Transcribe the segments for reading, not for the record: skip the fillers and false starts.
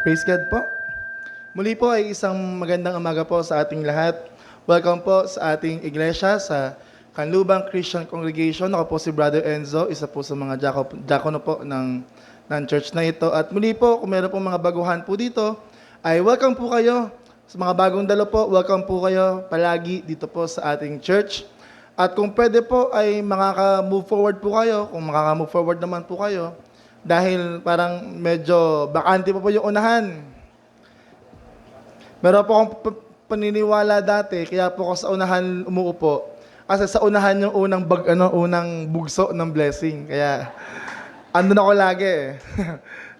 Praise God po. Muli po ay isang magandang umaga po sa ating lahat. Welcome po sa ating iglesia sa Kanlubang Christian Congregation. Ako po si Brother Enzo, isa po sa mga diakono po ng church na ito. At muli po, kung meron po mga baguhan po dito, ay welcome po kayo. Sa mga bagong dalo po, welcome po kayo palagi dito po sa ating church. At kung pwede po ay makaka-move forward po kayo, kung makaka-move forward naman po kayo, dahil parang medyo bakante pa po yung unahan. Meron po akong paniniwala dati, kaya po ako sa unahan umuupo. Kasi sa unahan yung unang bugso ng blessing. Kaya andun ako lagi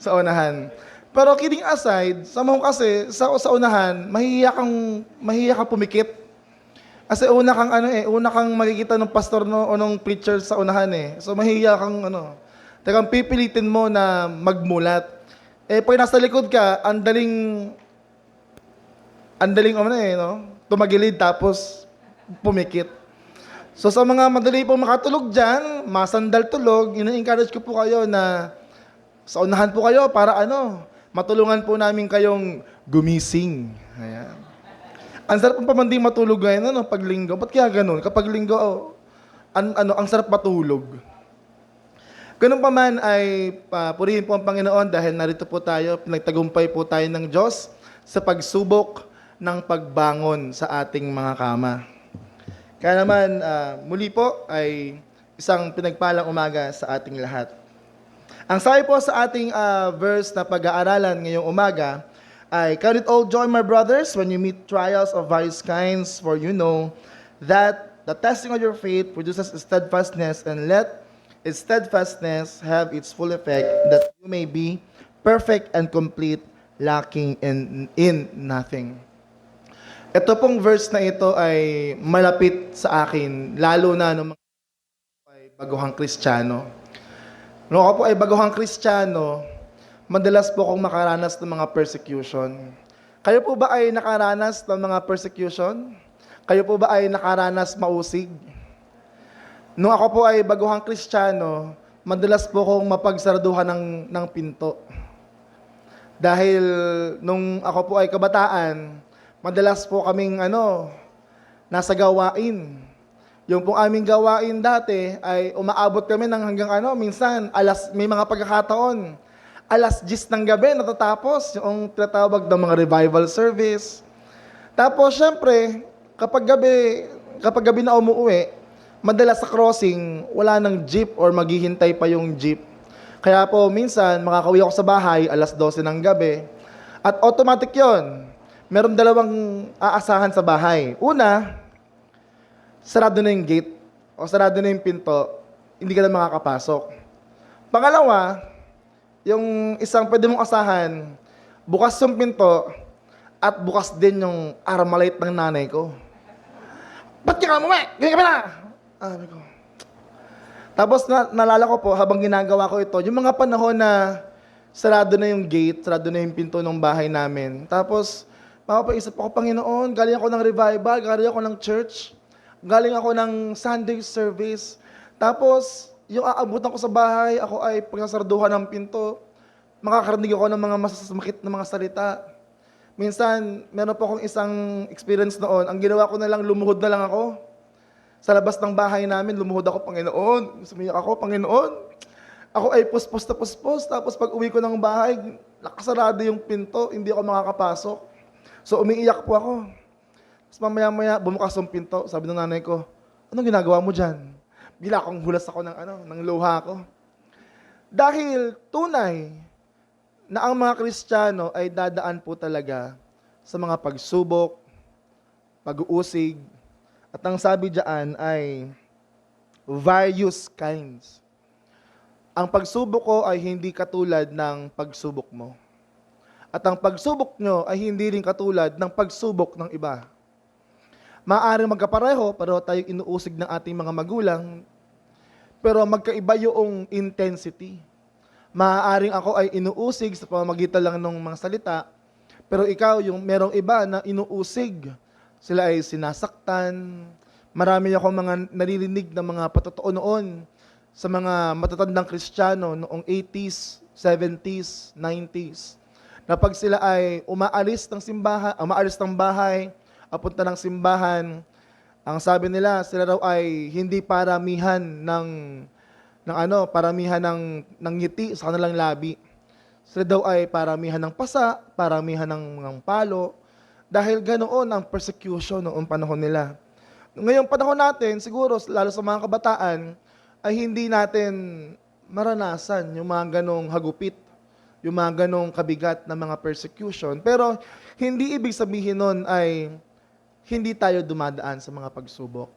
sa unahan. Pero kidding aside, kasi sa unahan, mahihiya kang pumikit. Kasi una kang makikita ng pastor o ng preacher sa unahan eh. So mahihiya kang talagang pipilitin mo na magmulat. Pag nasa likod ka, tumagilid tapos pumikit. So sa mga madali pong makatulog dyan, masandal tulog, ina-encourage ko po kayo na sa unahan po kayo para matulungan po namin kayong gumising. Ayan. Ang sarap pong pamanding matulog ngayon, pag linggo. Ba't kaya ganun? Kapag linggo, ang sarap matulog. Ganun pa man ay purihin po ang Panginoon dahil narito po tayo, pinagtagumpay po tayo ng Diyos sa pagsubok ng pagbangon sa ating mga kama. Kaya naman, muli po ay isang pinagpalang umaga sa ating lahat. Ang sabi po sa ating verse na pag-aaralan ngayong umaga ay, "Count it all joy, my brothers, when you meet trials of various kinds, for you know that the testing of your faith produces steadfastness, and let its steadfastness have its full effect, that you may be perfect and complete, lacking in nothing." Ito pong verse na ito ay malapit sa akin, lalo na nung mga ay baguhang Kristiyano. Nung ako po ay baguhang Kristiyano, madalas po akong makaranas ng mga persecution. Kayo po ba ay nakaranas ng mga persecution? Kayo po ba ay nakaranas mausig? Nung ako po ay baguhang Kristiyano, madalas po akong mapagsarduhan ng pinto. Dahil nung ako po ay kabataan, madalas po kaming nasa gawain. Yung pong aming gawain dati ay umaabot kami ng hanggang minsan may mga pagkakataon, 10:00 ng gabi natatapos yung tinatawag ng mga revival service. Tapos syempre, kapag gabi na umuwi, madalas sa crossing, wala ng jeep or maghihintay pa yung jeep. Kaya po minsan, makakauwi ako sa bahay, 12:00 ng gabi. At automatic yon. Meron dalawang aasahan sa bahay. Una, sarado na yung gate o sarado na yung pinto, hindi ka na makakapasok. Pangalawa, yung isang pwede mong asahan, bukas yung pinto at bukas din yung Armalite ng nanay ko. "Ba't ka umuwi? Ganyan ka ba na?" Sabi ko. Tapos nalala ko po, habang ginagawa ko ito, yung mga panahon na sarado na yung gate, sarado na yung pinto ng bahay namin. Tapos, mapapaisip ako, Panginoon, galing ako ng revival, galing ako ng church, galing ako ng Sunday service. Tapos, yung aabutan ko sa bahay, ako ay pagsasarduhan ng pinto, makakarinig ako ng mga masasamakit na mga salita. Minsan, meron po akong isang experience noon, ang ginawa ko na lang, lumuhod na lang ako. Sa labas ng bahay namin, lumuhod ako, Panginoon. Sumiyak ako, Panginoon. Ako ay puspos na puspos. Tapos pag uwi ko ng bahay, nakasarado yung pinto, hindi ako makakapasok. So umiiyak po ako. Tapos mamaya-maya, bumukas yung pinto. Sabi ng nanay ko, "Anong ginagawa mo dyan?" Bila akong hulas ako ng luha ko. Dahil tunay na ang mga Kristiyano ay dadaan po talaga sa mga pagsubok, pag-uusig, at ang sabi diyan ay various kinds. Ang pagsubok ko ay hindi katulad ng pagsubok mo. At ang pagsubok nyo ay hindi rin katulad ng pagsubok ng iba. Maaaring magkapareho, pero tayo inuusig ng ating mga magulang, pero magkaiba yung intensity. Maaaring ako ay inuusig sa pamamagitan lang ng mga salita, pero ikaw yung merong iba na inuusig. Sila ay sinasaktan. Marami akong mga naririnig na mga patotoo noon sa mga matatandang Kristiyano noong 80s, 70s, 90s. na pag sila ay umaalis ng bahay, papunta ng simbahan, ang sabi nila, sila raw ay hindi paramihan paramihan ng ngiti sa kanilang labi. Sila daw ay paramihan ng pasa, paramihan ng palo, dahil ganoon ang persecution noong panahon nila. Ngayong panahon natin, siguro, lalo sa mga kabataan, ay hindi natin maranasan yung mga ganong hagupit, yung mga ganong kabigat na mga persecution. Pero hindi ibig sabihin nun ay hindi tayo dumadaan sa mga pagsubok.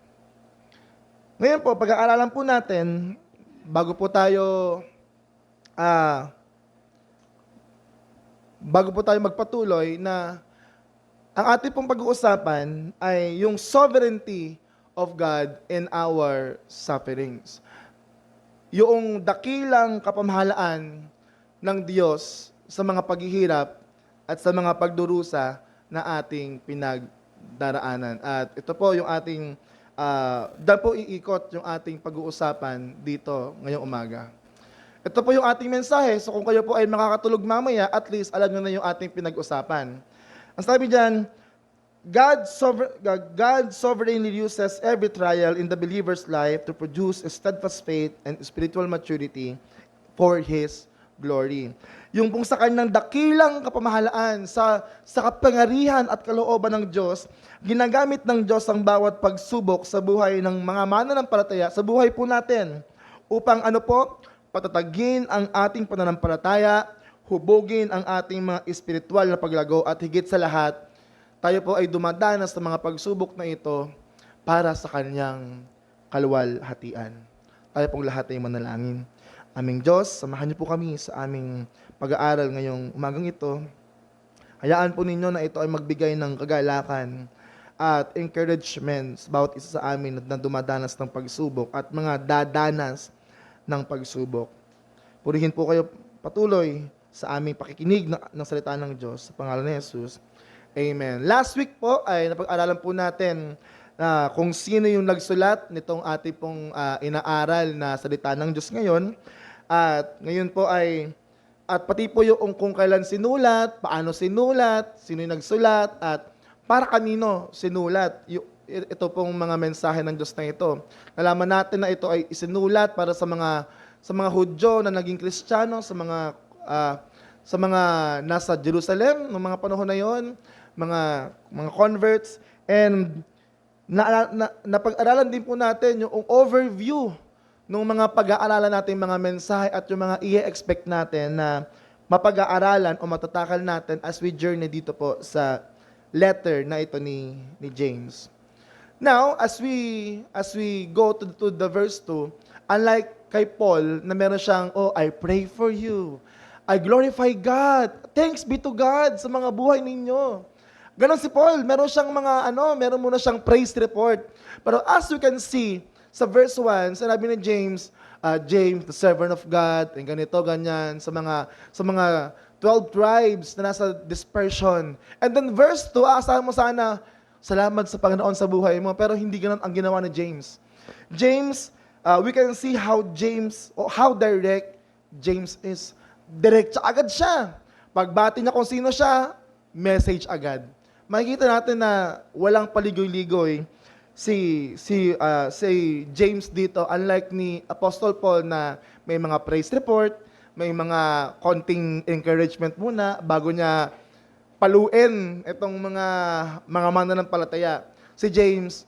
Ngayon po, pag-aaralan po natin, bago po tayo magpatuloy, na ang ating pong pag-uusapan ay yung sovereignty of God in our sufferings. Yung dakilang kapamahalaan ng Diyos sa mga paghihirap at sa mga pagdurusa na ating pinagdaraanan. At ito po yung ating, dahil po iikot yung ating pag-uusapan dito ngayong umaga. Ito po yung ating mensahe, so kung kayo po ay makakatulog mamaya, at least alam nyo na yung ating pinag-usapan. Ang sabi dyan, God sovereignly uses every trial in the believer's life to produce a steadfast faith and spiritual maturity for His glory. Yung pong sa kanyang dakilang kapamahalaan, sa kapangarihan at kalooban ng Diyos, ginagamit ng Diyos ang bawat pagsubok sa buhay ng mga mananampalataya, sa buhay po natin, upang patatagin ang ating pananampalataya, hubogin ang ating mga espiritual na paglago, at higit sa lahat, tayo po ay dumadanas sa mga pagsubok na ito para sa kanyang kaluwalhatian. Tayo pong lahat ay manalangin. Aming Diyos, samahan niyo po kami sa aming pag-aaral ngayong umagang ito. Hayaan po ninyo na ito ay magbigay ng kagalakan at encouragement sa bawat isa sa amin na dumadanas ng pagsubok at mga dadanas ng pagsubok. Purihin po kayo patuloy sa aming pakikinig ng salita ng Diyos. Sa pangalan ni Jesus. Amen. Last week po ay napag-aralan po natin kung sino yung nagsulat nitong ating pong inaaral na salita ng Diyos ngayon. At ngayon po at pati po yung kung kailan sinulat, paano sinulat, sino yung nagsulat, at para kanino sinulat. Ito pong mga mensahe ng Diyos na ito. Nalaman natin na ito ay isinulat para sa mga Hudyo na naging Kristiyano, sa mga nasa Jerusalem noong mga panahon na yon, mga converts, and napag-aralan din po natin yung overview ng mga pag-aaralan natin mga mensahe at yung mga i-expect natin na mapag-aaralan o matatakal natin as we journey dito po sa letter na ito ni James. Now, as we go to the verse 2, unlike kay Paul na meron siyang, I pray for you, I glorify God, thanks be to God sa mga buhay ninyo. Ganon si Paul, meron muna siyang praise report. Pero as you can see, sa verse 1, sinabi ni James, James, the servant of God, and ganito, ganyan, sa mga 12 tribes na nasa dispersion. And then verse 2, aasahan mo sana, salamat sa Panginoon sa buhay mo, pero hindi ganon ang ginawa ni James. James, we can see how direct James is. Diretso agad siya. Pagbati niya kung sino siya, message agad. Makikita natin na walang paligoy-ligoy si James dito, unlike ni Apostle Paul na may mga praise report, may mga konting encouragement muna bago niya paluin itong mga mananampalataya. Si James,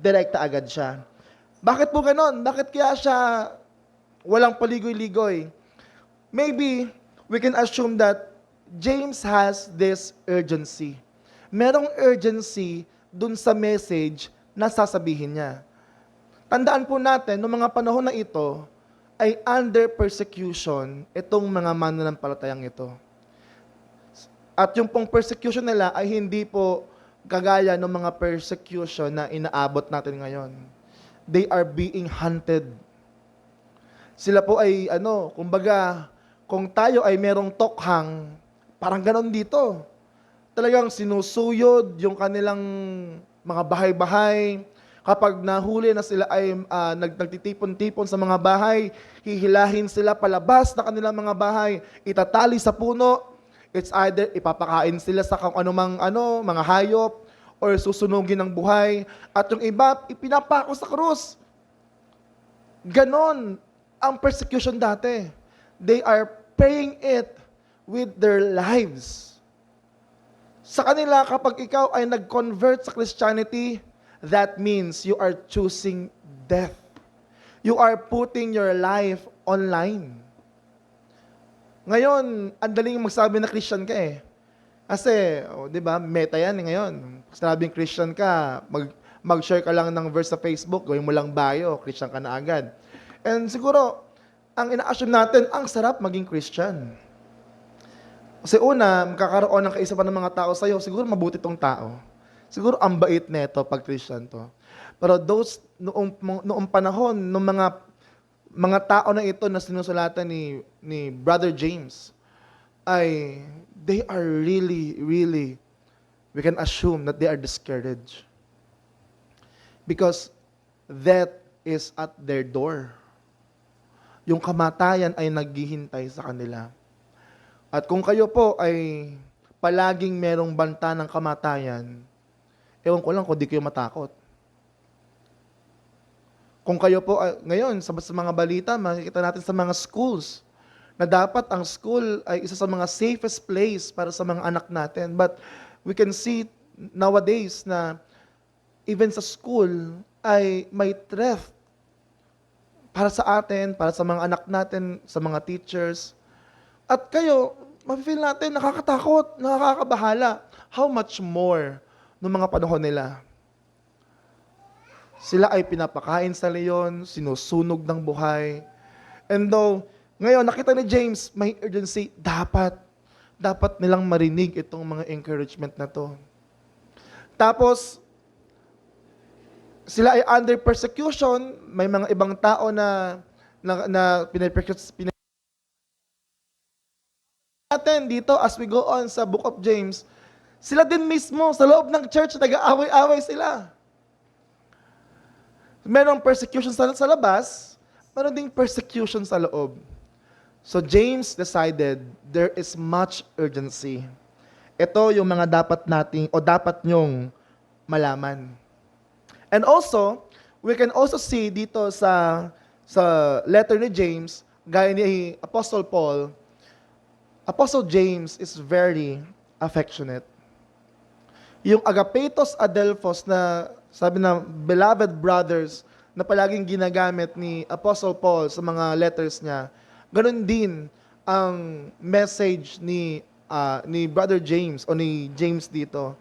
direkta agad siya. Bakit po ganon? Bakit kaya siya walang paligoy-ligoy? Maybe we can assume that James has this urgency. Merong urgency dun sa message na sasabihin niya. Tandaan po natin, noong mga panahon na ito, ay under persecution itong mga mananampalatayang ito. At yung pong persecution nila ay hindi po kagaya ng mga persecution na inaabot natin ngayon. They are being hunted. Sila po ay, kumbaga, kung tayo ay merong tokhang, parang ganon dito. Talagang sinusuyod yung kanilang mga bahay-bahay. Kapag nahuli na sila ay nagtitipon-tipon sa mga bahay, hihilahin sila palabas na kanilang mga bahay, itatali sa puno, It's either ipapakain sila sa kung anumang mga hayop or susunugin ng buhay. At yung iba, ipinapako sa krus. Ganon ang persecution dati. They are paying it with their lives. Sa kanila, kapag ikaw ay nag-convert sa Christianity, that means you are choosing death. You are putting your life online. Ngayon, ang daling magsabi na Christian ka eh. Kasi, di ba, meta yan ngayon. Pag sinabing Christian ka, mag-share ka lang ng verse sa Facebook, gawin mo lang bio, Christian ka na agad. And siguro, ang ina-assume natin, ang sarap maging Christian. Kasi una, magkakaroon ng kaisipan ng mga tao sa'yo, siguro mabuti tong tao. Siguro ang bait neto pag Christian to. Pero noong panahon, ng mga tao na ito na sinusulatan ni Brother James, ay they are really, really, we can assume that they are discouraged. Because death is at their door. Yung kamatayan ay naghihintay sa kanila. At kung kayo po ay palaging merong banta ng kamatayan, ewan ko lang kung di kayo matakot. Kung kayo po, ngayon, sa mga balita, makikita natin sa mga schools, na dapat ang school ay isa sa mga safest place para sa mga anak natin. But we can see nowadays na even sa school ay may threat para sa atin, para sa mga anak natin, sa mga teachers. At kayo, ma-feel natin, nakakatakot, nakakabahala. How much more noong mga panahon nila? Sila ay pinapakain sa leon, sinusunog ng buhay. And though, ngayon, nakita ni James, may urgency, dapat nilang marinig itong mga encouragement na to. Tapos, sila ay under persecution, may mga ibang tao na pinapersecute natin dito as we go on sa Book of James, sila din mismo sa loob ng church, nag-aaway-away sila. Merong persecution sa labas, meron ding persecution sa loob. So James decided there is much urgency. Ito yung mga dapat nating o dapat nyong malaman. And also, we can also see dito sa letter ni James, gaya ni Apostle Paul, Apostle James is very affectionate. Yung agapetos adelphos na sabi na beloved brothers na palaging ginagamit ni Apostle Paul sa mga letters niya, ganun din ang message ni Brother James o ni James dito.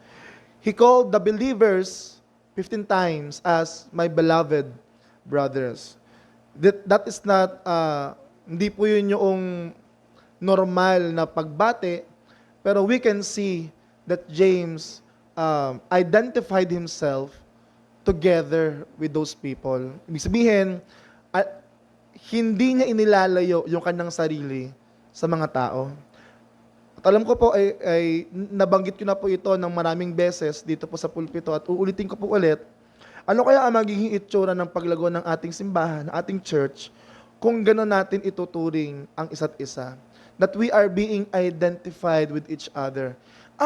He called the believers 15 times as my beloved brothers. That is not, hindi po yun yung normal na pagbate, pero we can see that James identified himself together with those people. Ibig sabihin, hindi niya inilalayo yung kanyang sarili sa mga tao. At alam ko po, ay nabanggit ko na po ito ng maraming beses dito po sa pulpito at uulitin ko po ulit, ano kaya ang magiging itsura ng paglago ng ating simbahan, ng ating church, kung gano'n natin ituturing ang isa't isa? That we are being identified with each other.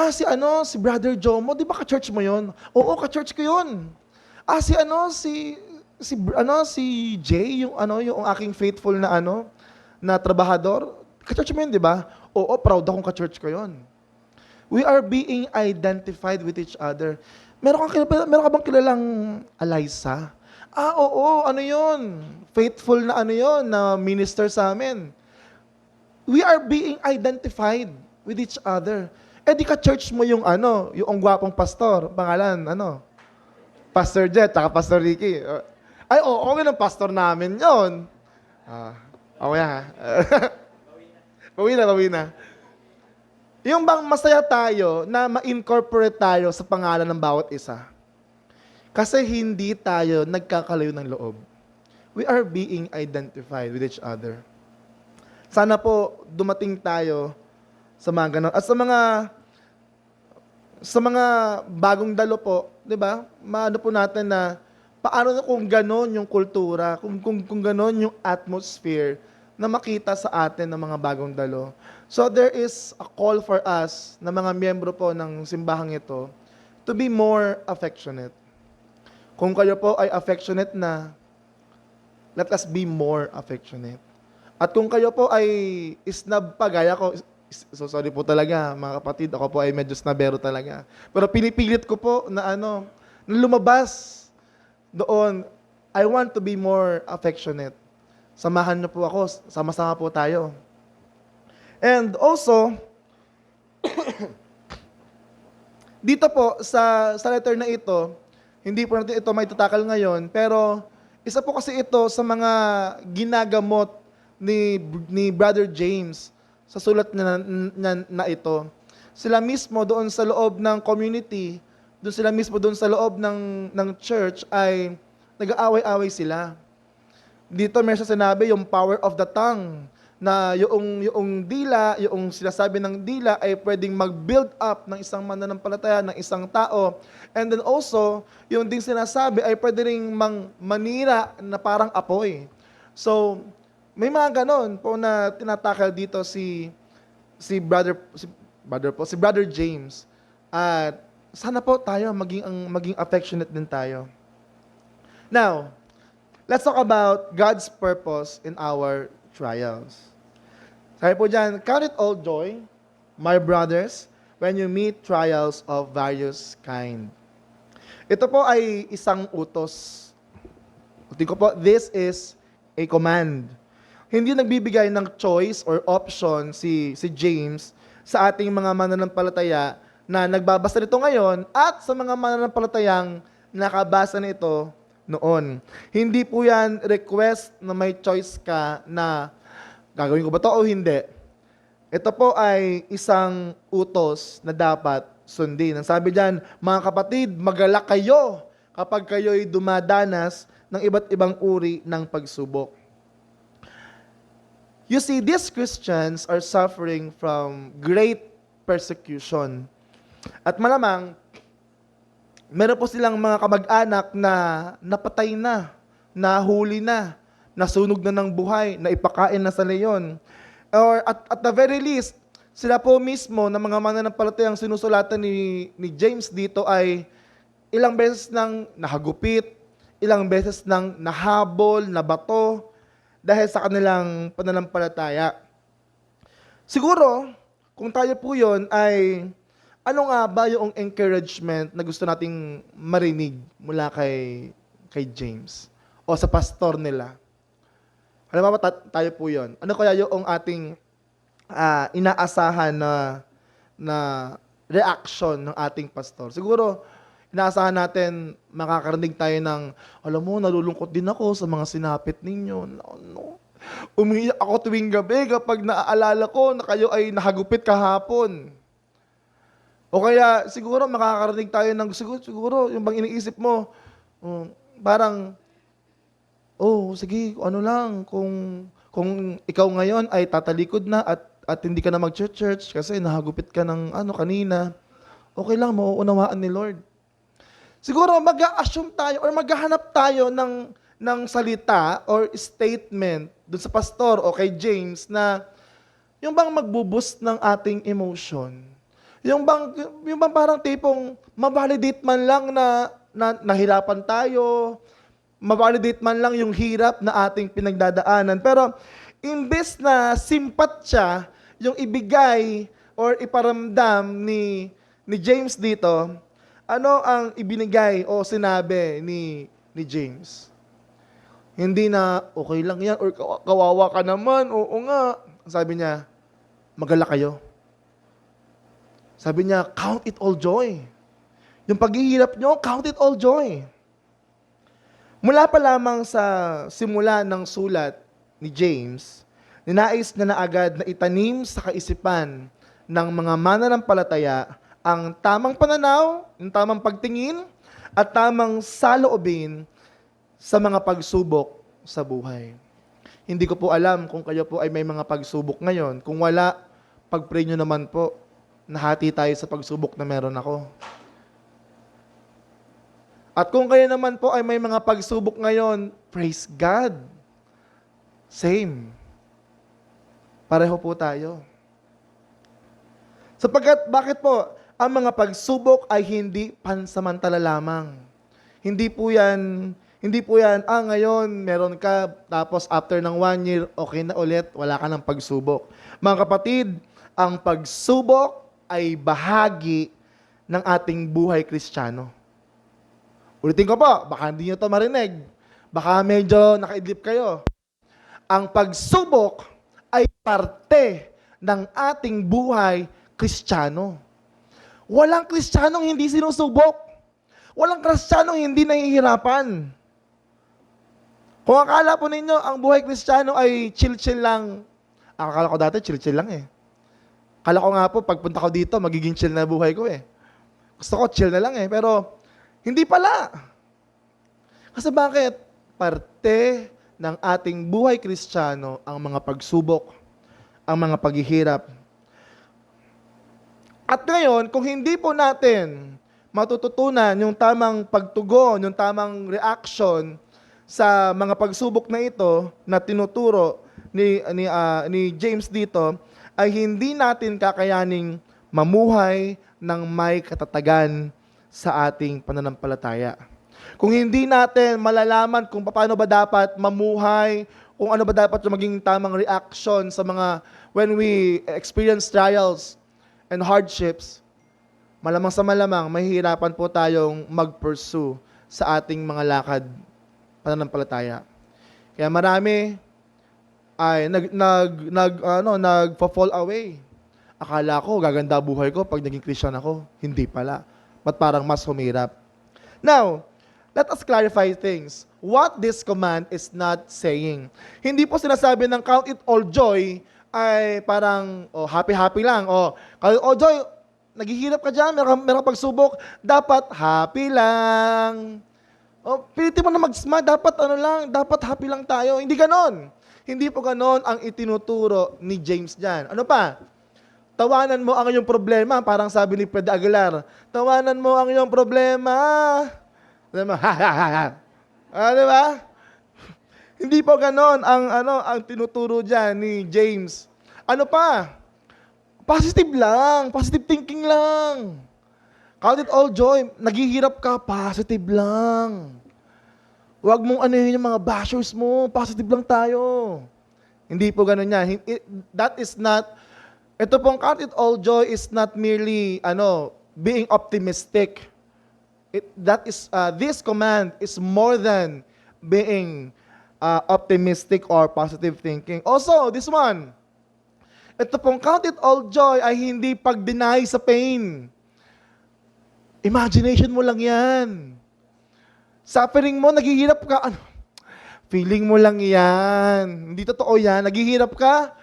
Si Brother Jomo, di ba ka-church mo yun? Oo, ka-church ko yun. Si Jay, yung aking faithful na trabahador, ka-church mo yun, di ba? Oo, proud akong ka-church ko yun. We are being identified with each other. Meron ka bang kilalang Eliza? Oo, yun? Faithful na yun, na minister sa amin. We are being identified with each other. Di ka-church mo yung yung gwapong pastor, pangalan, Pastor Jet, tsaka Pastor Ricky. Okay ng pastor namin yun. Okay ha. Bawi na. Yung bang masaya tayo na ma-incorporate tayo sa pangalan ng bawat isa. Kasi hindi tayo nagkakalayo ng loob. We are being identified with each other. Sana po dumating tayo sa mga ganon. At sa mga bagong dalo po, di ba? Maano po natin na paano kung ganon yung kultura, kung ganon yung atmosphere na makita sa atin ng mga bagong dalo. So there is a call for us na mga miyembro po ng simbahang ito to be more affectionate. Kung kayo po ay affectionate na, let us be more affectionate. At kung kayo po ay isnab pa, gaya ko, so sorry po talaga mga kapatid, ako po ay medyo snabero talaga. Pero pinipilit ko po na na lumabas doon, I want to be more affectionate. Samahan niyo po ako, sama-sama po tayo. And also, dito po sa letter na ito, hindi po natin ito may tatakal ngayon, pero isa po kasi ito sa mga ginagamot ni Brother James sa sulat na ito. Sila mismo doon sa loob ng community, doon sila mismo doon sa loob ng church ay nag-aaway-away sila. Dito may sinabi yung power of the tongue, na yung dila, yung sinasabi ng dila ay pwedeng mag-build up ng isang mananampalataya, ng isang tao. And then also, yung ding sinasabi ay pwede ring manira na parang apoy. So, may mga ganon po na tinatakal dito si Brother James. At sana po tayo maging affectionate din tayo. Now, let's talk about God's purpose in our trials. Sabi po dyan, count it all joy, my brothers, when you meet trials of various kind. Ito po ay isang utos. Utin ko po, this is a command. Hindi nagbibigay ng choice or option si James sa ating mga mananampalataya na nagbabasa nito ngayon at sa mga mananampalatayang nakabasa nito noon. Hindi po yan request na may choice ka na gagawin ko ba ito o hindi? Ito po ay isang utos na dapat sundin. Ang sabi diyan, mga kapatid, magalak kayo kapag kayo'y dumadanas ng iba't ibang uri ng pagsubok. You see, these Christians are suffering from great persecution. At malamang, meron po silang mga kamag-anak na napatay na, nahuli na, nasunog na ng buhay, na ipakain na sa leyon. Or at the very least, sila po mismo na mga mananampalatayang sinusulatan ni James dito ay ilang beses nang nahagupit, ilang beses nang nahabol, nabato, dahil sa kanilang pananampalataya. Siguro, kung tayo po yun ay, ano nga ba yung encouragement na gusto nating marinig mula kay James o sa pastor nila? Alam mo ba tayo po yun? Ano kaya yung ating inaasahan na reaction ng ating pastor? Siguro, inaasahan natin makakarinig tayo ng, alam mo, nalulungkot din ako sa mga sinapit ninyo. No. Umiiyak ako tuwing gabi kapag naaalala ko na kayo ay nahagupit kahapon. O kaya, siguro makakarinig tayo ng, siguro yung bang iniisip mo, parang, sige, ano lang, kung ikaw ngayon ay tatalikod na at hindi ka na mag-church kasi nahagupit ka ng kanina, okay lang, mauunawaan ni Lord. Siguro mag-a-assume tayo or maghahanap tayo ng salita or statement dun sa pastor o kay James na yung bang magbuboost ng ating emotion. Yung bang parang tipong ma-validate man lang na nahirapan tayo, ma-validate man lang yung hirap na ating pinagdadaanan. Pero imbes na simpatsya yung ibigay or iparamdam ni James dito, ano ang ibinigay o sinabi ni James? Hindi na, okay lang yan, or kawawa ka naman, oo nga. Sabi niya, magalak kayo. Sabi niya, count it all joy. Yung paghihirap nyo, count it all joy. Mula pa lamang sa simula ng sulat ni James, ninais na agad na itanim sa kaisipan ng mga mananampalataya ang tamang pananaw, yung tamang pagtingin, at tamang saloobin sa mga pagsubok sa buhay. Hindi ko po alam kung kayo po ay may mga pagsubok ngayon. Kung wala, pag-pray nyo naman po, nahati tayo sa pagsubok na meron ako. At kung kayo naman po ay may mga pagsubok ngayon, praise God. Same. Pareho po tayo. Sapagkat, bakit po? Ang mga pagsubok ay hindi pansamantala lamang. Hindi po yan, ngayon meron ka, tapos after ng 1 year, okay na ulit, wala ka ng pagsubok. Mga kapatid, ang pagsubok ay bahagi ng ating buhay Kristiyano. Ulitin ko po, baka hindi nyo to marinig. Baka medyo nakaidlip kayo. Ang pagsubok ay parte ng ating buhay Kristiyano. Walang Kristiyanong hindi sinusubok. Walang Kristiyanong hindi nahihirapan. Kung akala po ninyo, ang buhay Kristiyano ay chill-chill lang. Akala ko dati, chill-chill lang eh. Akala ko nga po, pagpunta ko dito, magiging chill na buhay ko eh. Gusto ko, chill na lang eh. Pero, hindi pala. Kasi bakit? Parte ng ating buhay Kristiyano ang mga pagsubok, ang mga paghihirap. At ngayon, kung hindi po natin matututunan yung tamang pagtugon, yung tamang reaction sa mga pagsubok na ito na tinuturo ni James dito, ay hindi natin kakayaning mamuhay ng may katatagan sa ating pananampalataya. Kung hindi natin malalaman kung paano ba dapat mamuhay, kung ano ba dapat yung maging tamang reaction sa mga when we experience trials and hardships, malamang sa malamang, mahihirapan po tayong mag-pursue sa ating mga lakad pananampalataya. Kaya marami ay nag-fall away. Akala ko gaganda buhay ko pag naging Christian ako. Hindi pala. Ba't parang mas humirap? Now, let us clarify things. What this command is not saying. Hindi po sinasabi ng count it all joy ay parang happy-happy lang. Count it all joy, naghihirap ka dyan, meron pagsubok, dapat happy lang. Pilitin mo na mag-smile, dapat happy lang tayo. Hindi ganon. Hindi po ganon ang itinuturo ni James dyan. Ano pa? Tawanan mo ang iyong problema, parang sabi ni Fred Aguilar, tawanan mo ang iyong problema. Diba? Diba? Hindi po ganon ang tinuturo dyan ni James. Ano pa? Positive lang, positive thinking lang. Count it all joy. Naghihirap ka, positive lang. Huwag mong anuhin yung mga bashers mo, positive lang tayo. Hindi po ganun yan. That is not, ito pong count it all joy is not merely, being optimistic. This command is more than being optimistic or positive thinking. Also, this one, ito pong count it all joy ay hindi pag-deny sa pain. Imagination mo lang yan. Suffering mo, naghihirap ka. Feeling mo lang yan. Hindi totoo yan. Naghihirap ka.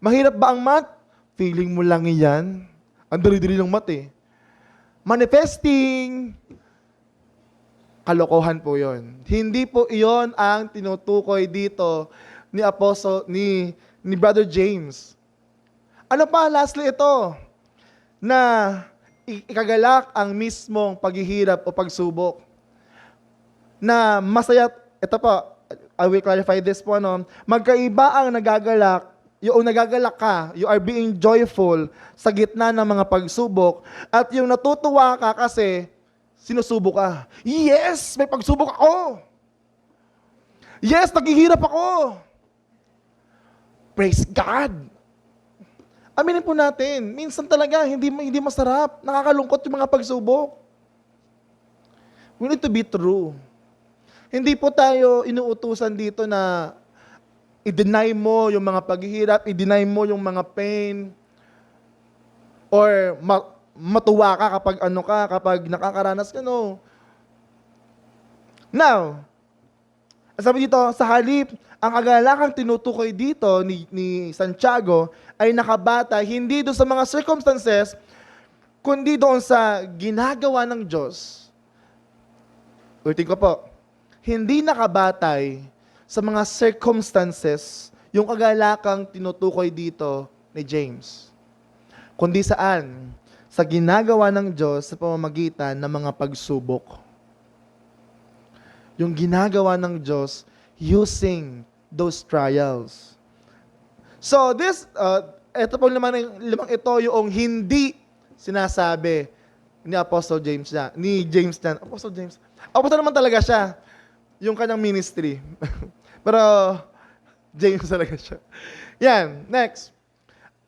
Mahirap ba ang math? Feeling mo lang yan. Ang dali-dali ng math eh. Manifesting. Kalokohan po yon. Hindi po iyon ang tinutukoy dito ni Brother James. Ano pa, lastly ito, na ikagalak ang mismong paghihirap o pagsubok. Na masaya, ito po, I will clarify this po, magkaiba ang nagagalak, yung nagagalak ka, you are being joyful sa gitna ng mga pagsubok, at yung natutuwa ka kasi sinusubok ka. Yes, may pagsubok ako. Yes, naghihirap ako. Praise God. Aminin po natin, minsan talaga hindi masarap, nakakalungkot yung mga pagsubok. We need to be true. Hindi po tayo inuutusan dito na i-deny mo yung mga paghihirap, i-deny mo yung mga pain, or matuwa ka kapag nakakaranas ka, no. Now, sabi dito, sa halip, ang kagalakang tinutukoy dito ni Santiago ay nakabata hindi doon sa mga circumstances, kundi doon sa ginagawa ng Diyos. Ulitin ko po, hindi nakabatay sa mga circumstances yung kagalakang tinutukoy dito ni James. Kundi saan? Sa ginagawa ng Diyos sa pamamagitan ng mga pagsubok. Yung ginagawa ng Diyos using those trials. So ito pong limang ito yung hindi sinasabi ni Apostle James ni James yan. Apostle James. Apostle naman talaga siya. Yung kanyang ministry. Pero James talaga siya. Yan, next.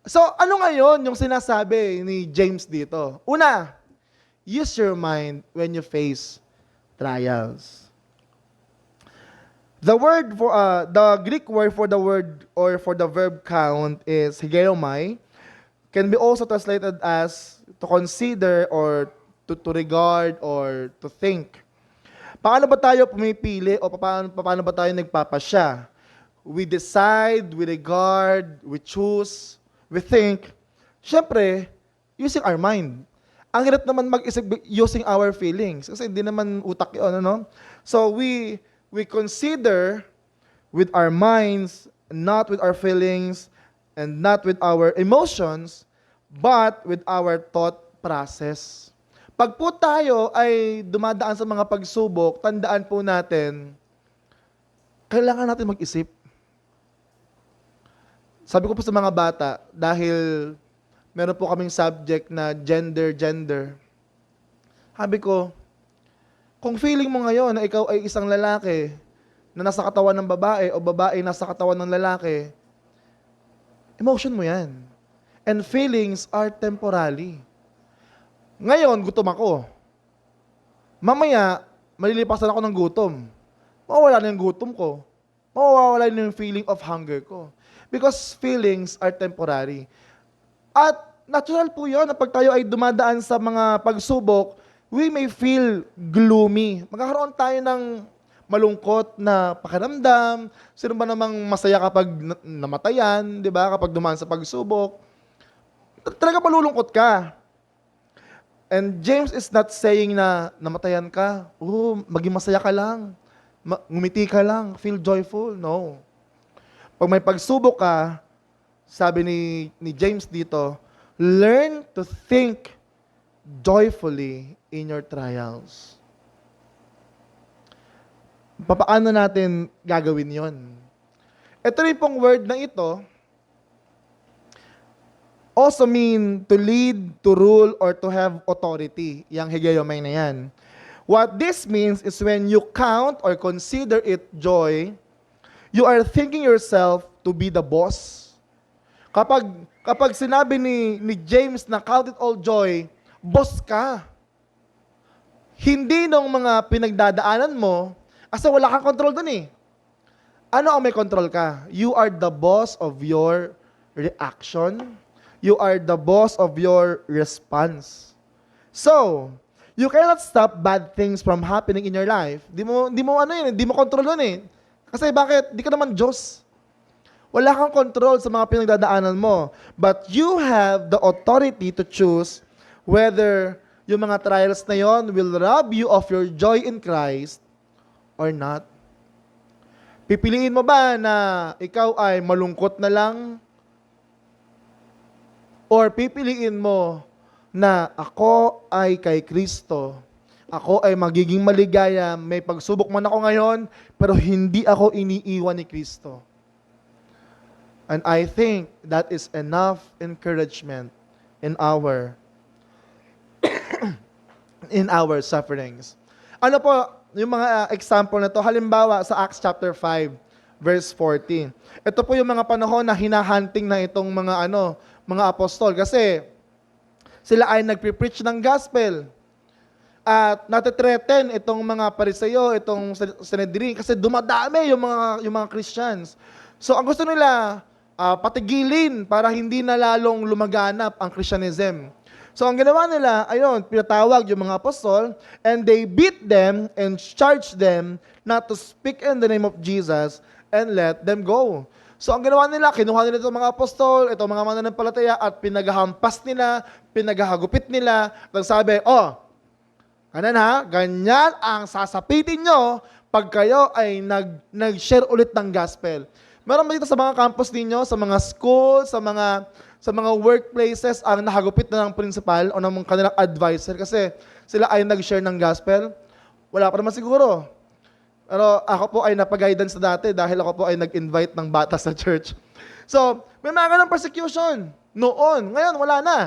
So, ano ngayon yung sinasabi ni James dito? Una, use your mind when you face trials. The Greek word for the word or for the verb count is higeomai. Can be also translated as to consider or to regard or to think. Paano ba tayo pumipili o paano ba tayo nagpapasya? We decide, we regard, we choose, we think. Siyempre, using our mind. Ang hirap naman mag-isip using our feelings kasi hindi naman utak yun, ano? So we consider with our minds, not with our feelings, and not with our emotions, but with our thought process. Pag po tayo ay dumadaan sa mga pagsubok, tandaan po natin, kailangan natin mag-isip. Sabi ko po sa mga bata, dahil meron po kaming subject na gender. Sabi ko, kung feeling mo ngayon na ikaw ay isang lalaki na nasa katawan ng babae o babae nasa katawan ng lalaki, emotion mo yan. And feelings are temporary. Ngayon, gutom ako. Mamaya, malilipasan ako ng gutom. Mawawala na yung gutom ko. Mawawala na yung feeling of hunger ko. Because feelings are temporary. At natural po yun na pag tayo ay dumadaan sa mga pagsubok, we may feel gloomy. Magkakaroon tayo ng malungkot na pakiramdam. Sino ba namang masaya kapag namatayan, di ba? Kapag dumaan sa pagsubok. Talaga malulungkot ka. And James is not saying na namatayan ka. Maging masaya ka lang. Ngumiti ka lang. Feel joyful. No. Pag may pagsubok ka, sabi ni James dito, learn to think joyfully in your trials. Paano natin gagawin yon? Ito rin pong word na ito also mean to lead, to rule, or to have authority. Yang higayomai na yan. What this means is when you count or consider it joy, you are thinking yourself to be the boss. Kapag sinabi ni James na count it all joy, boss ka. Hindi nung mga pinagdadaanan mo, kasi wala kang control dun eh. Ano ang may control ka? You are the boss of your reaction. You are the boss of your response. So, you cannot stop bad things from happening in your life. Di mo control yun eh. Kasi bakit? Di ka naman Diyos. Wala kang control sa mga pinagdadaanan mo. But you have the authority to choose whether yung mga trials na yon will rob you of your joy in Christ or not. Pipiliin mo ba na ikaw ay malungkot na lang? Or pipiliin mo na ako ay kay Kristo. Ako ay magiging maligaya, may pagsubok man ako ngayon, pero hindi ako iniiwan ni Kristo. And I think that is enough encouragement in our in our sufferings. Ano po yung mga example na to? Halimbawa sa Acts chapter 5 verse 14. Ito po yung mga panahon na hinahunting na itong mga apostol kasi sila ay nagpe-preach ng gospel. At natitreten itong mga Pariseo, itong Sanhedrin kasi dumadami yung mga Christians. So ang gusto nila patigilin para hindi na lalong lumaganap ang Christianism. So ang ginawa nila, ayun, pinatawag yung mga apostol and they beat them and charged them not to speak in the name of Jesus and let them go. So ang ginawa nila, kinuha nila itong mga apostol, itong mga mananampalataya at pinaghahampas nila, pinaghahagupit nila, at sabi, ganyan ang sasapitin nyo pag kayo ay nag-share ulit ng gospel. Meron ba dito sa mga campus ninyo, sa mga school, sa mga workplaces ang nahagupit na ng principal o ng kanilang advisor kasi sila ay nag-share ng gospel? Wala pa naman siguro. Pero ako po ay napag-guidance dati dahil ako po ay nag-invite ng bata sa church. So, May mga ganang persecution. Noon. Ngayon, wala na.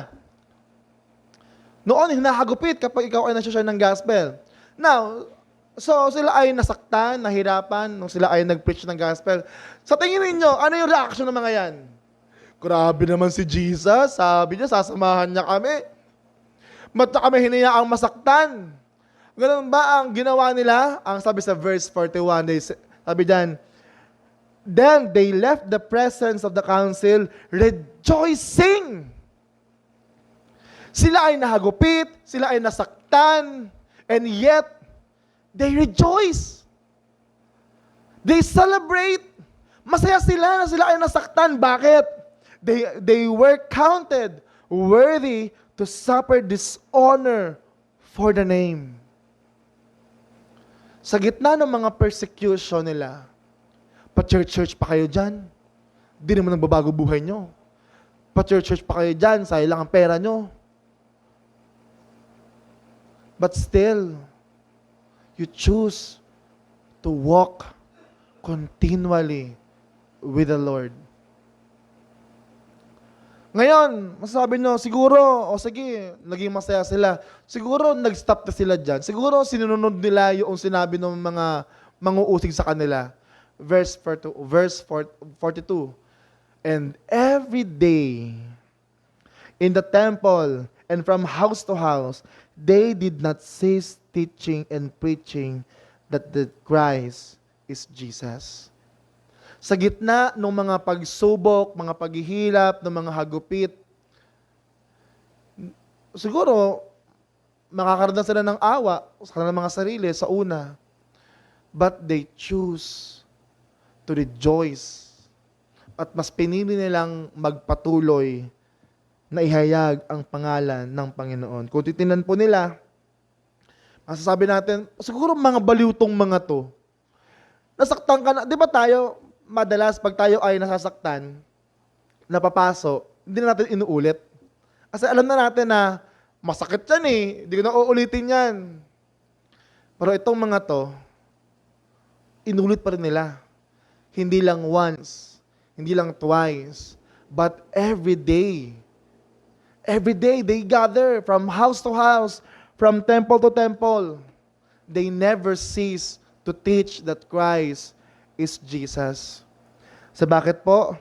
Noon, hinahagupit kapag ikaw ay nasa-share ng gospel. Now, so sila ay nasaktan, nahirapan, nung sila ay nag-preach ng gospel. Sa tingin ninyo, ano yung reaction ng mga yan? Grabe naman si Jesus, sabi niya, sasamahan niya kami. Ba't na kami hinayaang masaktan? Ganun ba ang ginawa nila? Ang sabi sa verse 41, sabi diyan, then they left the presence of the council rejoicing. Sila ay nahagupit, sila ay nasaktan, and yet, they rejoice. They celebrate. Masaya sila na sila ay nasaktan. Bakit? They were counted worthy to suffer dishonor for the name. Sa gitna ng mga persecution nila, pa-church pa kayo dyan. Di naman nagbabago buhay nyo. Pa-church pa kayo dyan, sayang lang ang pera nyo. But still, you choose to walk continually with the Lord. Ngayon, masasabi nyo, siguro, o sige, naging masaya sila. Siguro, nag-stop na sila dyan. Siguro, sinunod nila yung sinabi ng mga manguusig sa kanila. Verse 42. And every day, in the temple, and from house to house, they did not cease teaching and preaching that the Christ is Jesus. Sa gitna ng mga pagsubok, mga paghihirap, ng mga hagupit, siguro, makakaranas sila ng awa sa kanilang mga sarili sa una. But they choose to rejoice. At mas pinili nilang magpatuloy na ihayag ang pangalan ng Panginoon. Kung titingnan po nila, masasabi natin, siguro mga baliw tong mga to. Nasaktan ka na, di ba tayo, madalas pag tayo ay nasasaktan, napapaso, hindi na natin inuulit. Kasi alam na natin na masakit yan eh, hindi ko na uulitin yan. Pero itong mga to, inulit pa rin nila. Hindi lang once, hindi lang twice, but every day. Every day they gather from house to house, from temple to temple. They never cease to teach that Christ is Jesus. Sa bakit po?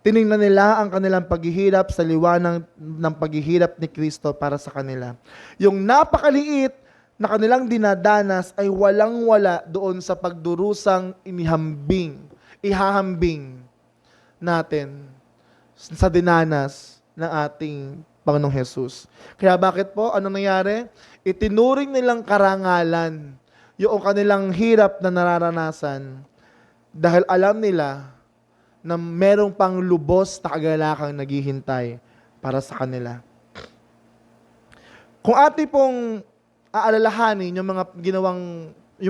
Tiningnan nila ang kanilang paghihirap sa liwanag ng paghihirap ni Kristo para sa kanila. Yung napakaliit na kanilang dinadanas ay walang-wala doon sa pagdurusang ihahambing natin sa dinanas ng ating Panginoong Hesus. Kaya bakit po? Ano nangyari? Itinuring nilang karangalan yung kanilang hirap na nararanasan dahil alam nila na merong pang lubos na kagalakang naghihintay para sa kanila. Kung ating pong aalalahanin yung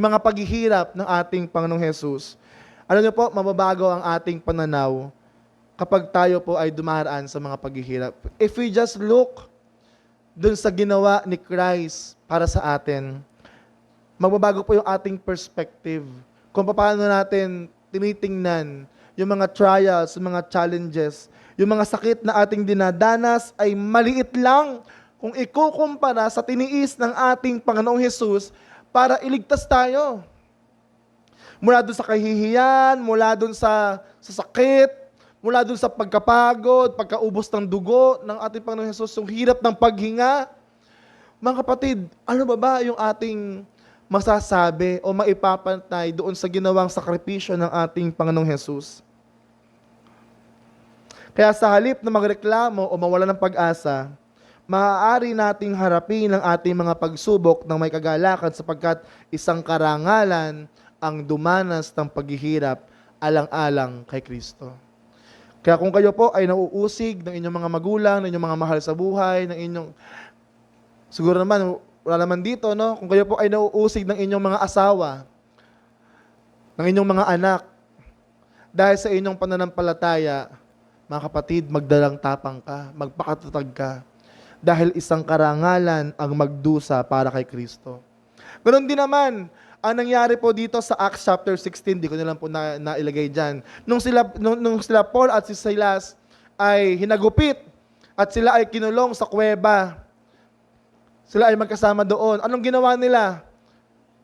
mga paghihirap ng ating Panginoong Hesus, alam niyo po, mababago ang ating pananaw kapag tayo po ay dumaraan sa mga paghihirap. If we just look dun sa ginawa ni Christ para sa atin, magbabago po yung ating perspective. Kung paano natin tinitingnan yung mga trials, yung mga challenges, yung mga sakit na ating dinadanas ay maliit lang kung ikukumpara sa tiniis ng ating Panginoong Hesus para iligtas tayo. Mula dun sa kahihiyan, mula dun sa sakit, mula dun sa pagkapagod, pagkaubos ng dugo ng ating Panginoong Hesus, yung hirap ng paghinga. Mga kapatid, ano ba yung ating masasabi o maipapantay doon sa ginawang sakripisyo ng ating Panginoong Hesus? Kaya sa halip na magreklamo o mawala ng pag-asa, maaari nating harapin ang ating mga pagsubok ng may kagalakan sapagkat isang karangalan ang dumanas ng paghihirap alang-alang kay Kristo. Kaya kung kayo po ay nauusig ng inyong mga magulang, ng inyong mga mahal sa buhay, ng inyong, siguro naman, wala naman dito, no? Kung kayo po ay nauusig ng inyong mga asawa, ng inyong mga anak, dahil sa inyong pananampalataya, mga kapatid, magdalang tapang ka, magpakatatag ka, dahil isang karangalan ang magdusa para kay Kristo. Ganon din naman, Ang nangyari po dito sa Acts chapter 16, di ko na lang po nailagay dyan. Nung sila Paul at si Silas ay hinagupit at sila ay kinulong sa kuweba. Sila ay magkasama doon. Anong ginawa nila?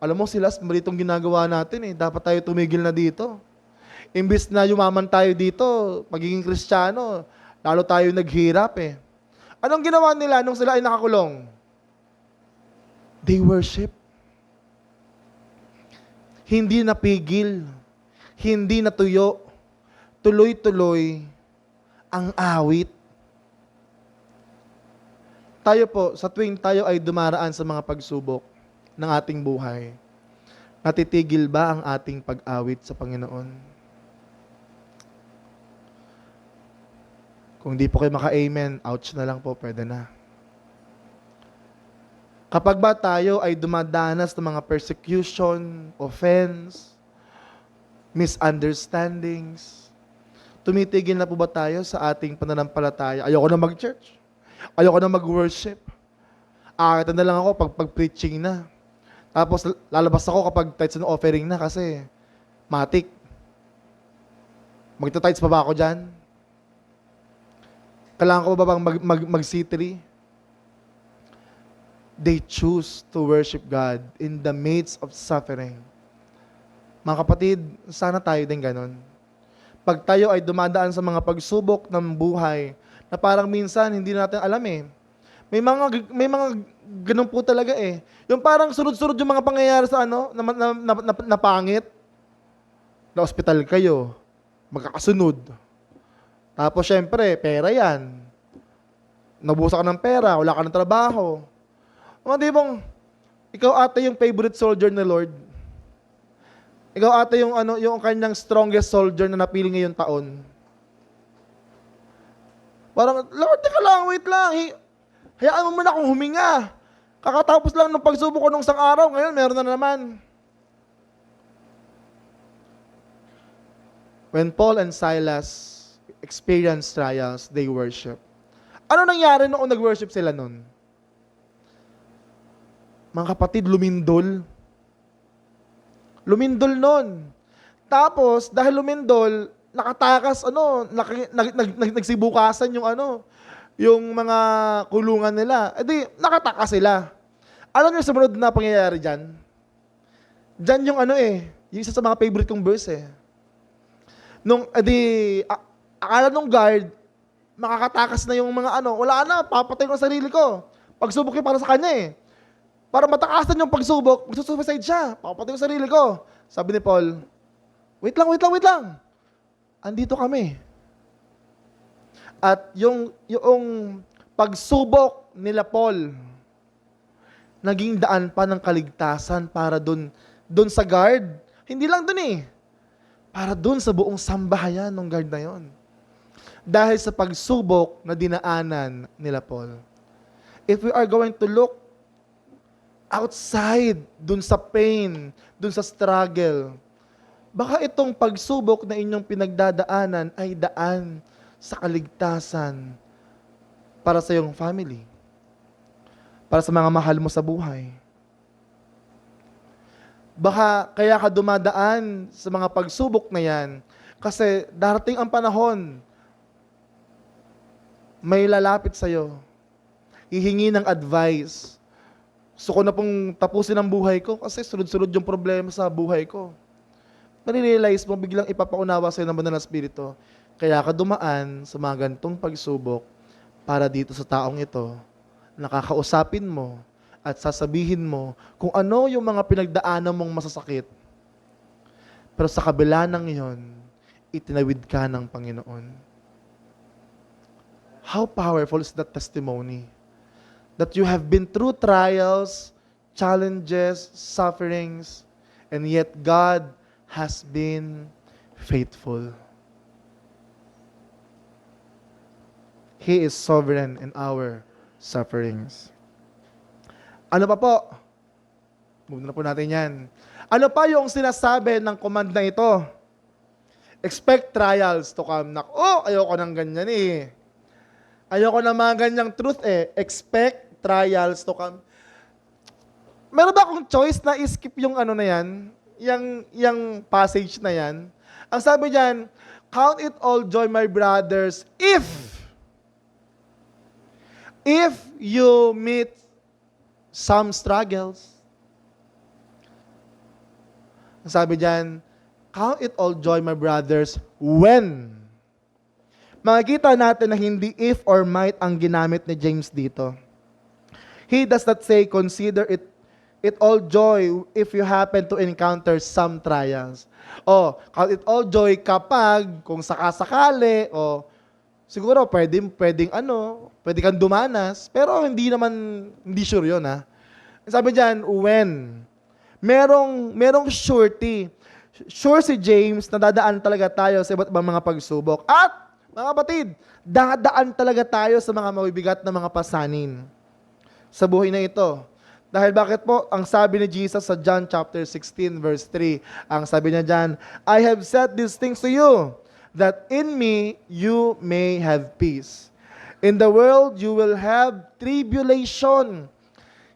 Alam mo, Silas, mali itong ginagawa natin eh. Dapat tayo tumigil na dito. Imbis na yumaman tayo dito, pagiging Kristiyano, lalo tayo naghirap eh. Anong ginawa nila nung sila ay nakakulong? They worship. Hindi napigil, hindi natuyo, tuloy-tuloy ang awit. Tayo po, sa tuwing tayo ay dumaraan sa mga pagsubok ng ating buhay, natitigil ba ang ating pag-awit sa Panginoon? Kung di po kayo maka-amen, ouch na lang po, pwede na. Kapag ba tayo ay dumadanas ng mga persecution, offense, misunderstandings, tumitigil na po ba tayo sa ating pananampalataya? Ayoko na mag-church. Ayoko na mag-worship. Akita na lang ako pag-preaching na. Tapos lalabas ako kapag tithes and offering na kasi matik. Magta-tithes pa ba ako dyan? Kailangan ko ba bang mag-C3? They choose to worship God in the midst of suffering. Mga kapatid, sana tayo din ganun. Pag tayo ay dumadaan sa mga pagsubok ng buhay, na parang minsan hindi natin alam eh. May mga ganun po talaga eh. Yung parang sunod-sunod yung mga pangyayari sa na pangit. Na ospital kayo, magkakasunod. Tapos syempre, pera yan. Nabusa ka ng pera, wala ka ng trabaho. Mga di bang, ikaw ata yung favorite soldier ni Lord. Ikaw ata yung kanyang strongest soldier na napili ngayong taon. Parang, Lord, teka lang, wait lang. Hayaan mo muna akong huminga. Kakatapos lang ng pagsubok ko nung isang araw, ngayon meron na naman. When Paul and Silas experienced trials, they worship. Ano nangyari noong nag-worship sila nun? Mga kapatid, lumindol. Lumindol nun. Tapos, dahil lumindol, nakatakas, nagsibukasan yung mga kulungan nila. E di, nakatakas sila. Alam niyo sumunod na pangyayari dyan? Dyan yung yung isa sa mga favorite kong verse eh. Akala nung guard, makakatakas na yung mga wala na, papatay ko ang sarili ko. Pagsubok yung para sa kanya eh. Para matakasan yung pagsubok, magsusuicide siya. Papatay ko sarili ko. Sabi ni Paul, wait lang. Andito kami. At yung pagsubok nila Paul, naging daan pa ng kaligtasan para dun sa guard. Hindi lang dun eh. Para dun sa buong sambahayan ng guard na yon. Dahil sa pagsubok na dinaanan nila Paul. If we are going to look outside, dun sa pain, dun sa struggle, baka itong pagsubok na inyong pinagdadaanan ay daan sa kaligtasan para sa iyong family, para sa mga mahal mo sa buhay. Baka kaya ka dumadaan sa mga pagsubok na yan kasi darating ang panahon, may lalapit sa'yo, hihingi ng advice. Gusto ko na pong tapusin ang buhay ko kasi sunod-sunod yung problema sa buhay ko. Marirealize mo, biglang ipapaunawa sa'yo ng Banal na Espiritu. Kaya ka dumaan sa mga gantong pagsubok para dito sa taong ito, nakakausapin mo at sasabihin mo kung ano yung mga pinagdaanan mong masasakit. Pero sa kabila ng iyon, itinawid ka ng Panginoon. How powerful is that testimony? That you have been through trials, challenges, sufferings, and yet God has been faithful. He is sovereign in our sufferings. Ano pa po? Move na po natin yan. Ano pa yung sinasabi ng command na ito? Expect trials to come. Ayoko ng ganyan eh. Ayoko ng mga ganyang truth eh. Expect trials to come. meron ba akong choice na skip yung ano na yan? Yung passage na yan? Ang sabi diyan, count it all joy, my brothers, if you meet some struggles. Ang sabi diyan, count it all joy, my brothers, when. Makikita natin na hindi if or might ang ginamit ni James dito. He does not say, consider it all joy if you happen to encounter some trials. O, count it all joy kapag, kung sakasakali, o, siguro pwede kang dumanas, pero hindi sure yun, ha. Sabi diyan, when. Merong surety. Sure si James na dadaan talaga tayo sa iba't ibang mga pagsubok. At, mga kapatid, dadaan talaga tayo sa mga mabibigat na mga pasanin sa buhay na ito. Dahil bakit po? Ang sabi ni Jesus sa John chapter 16 verse 3, ang sabi niya dyan, I have said these things to you, that in me you may have peace. In the world you will have tribulation.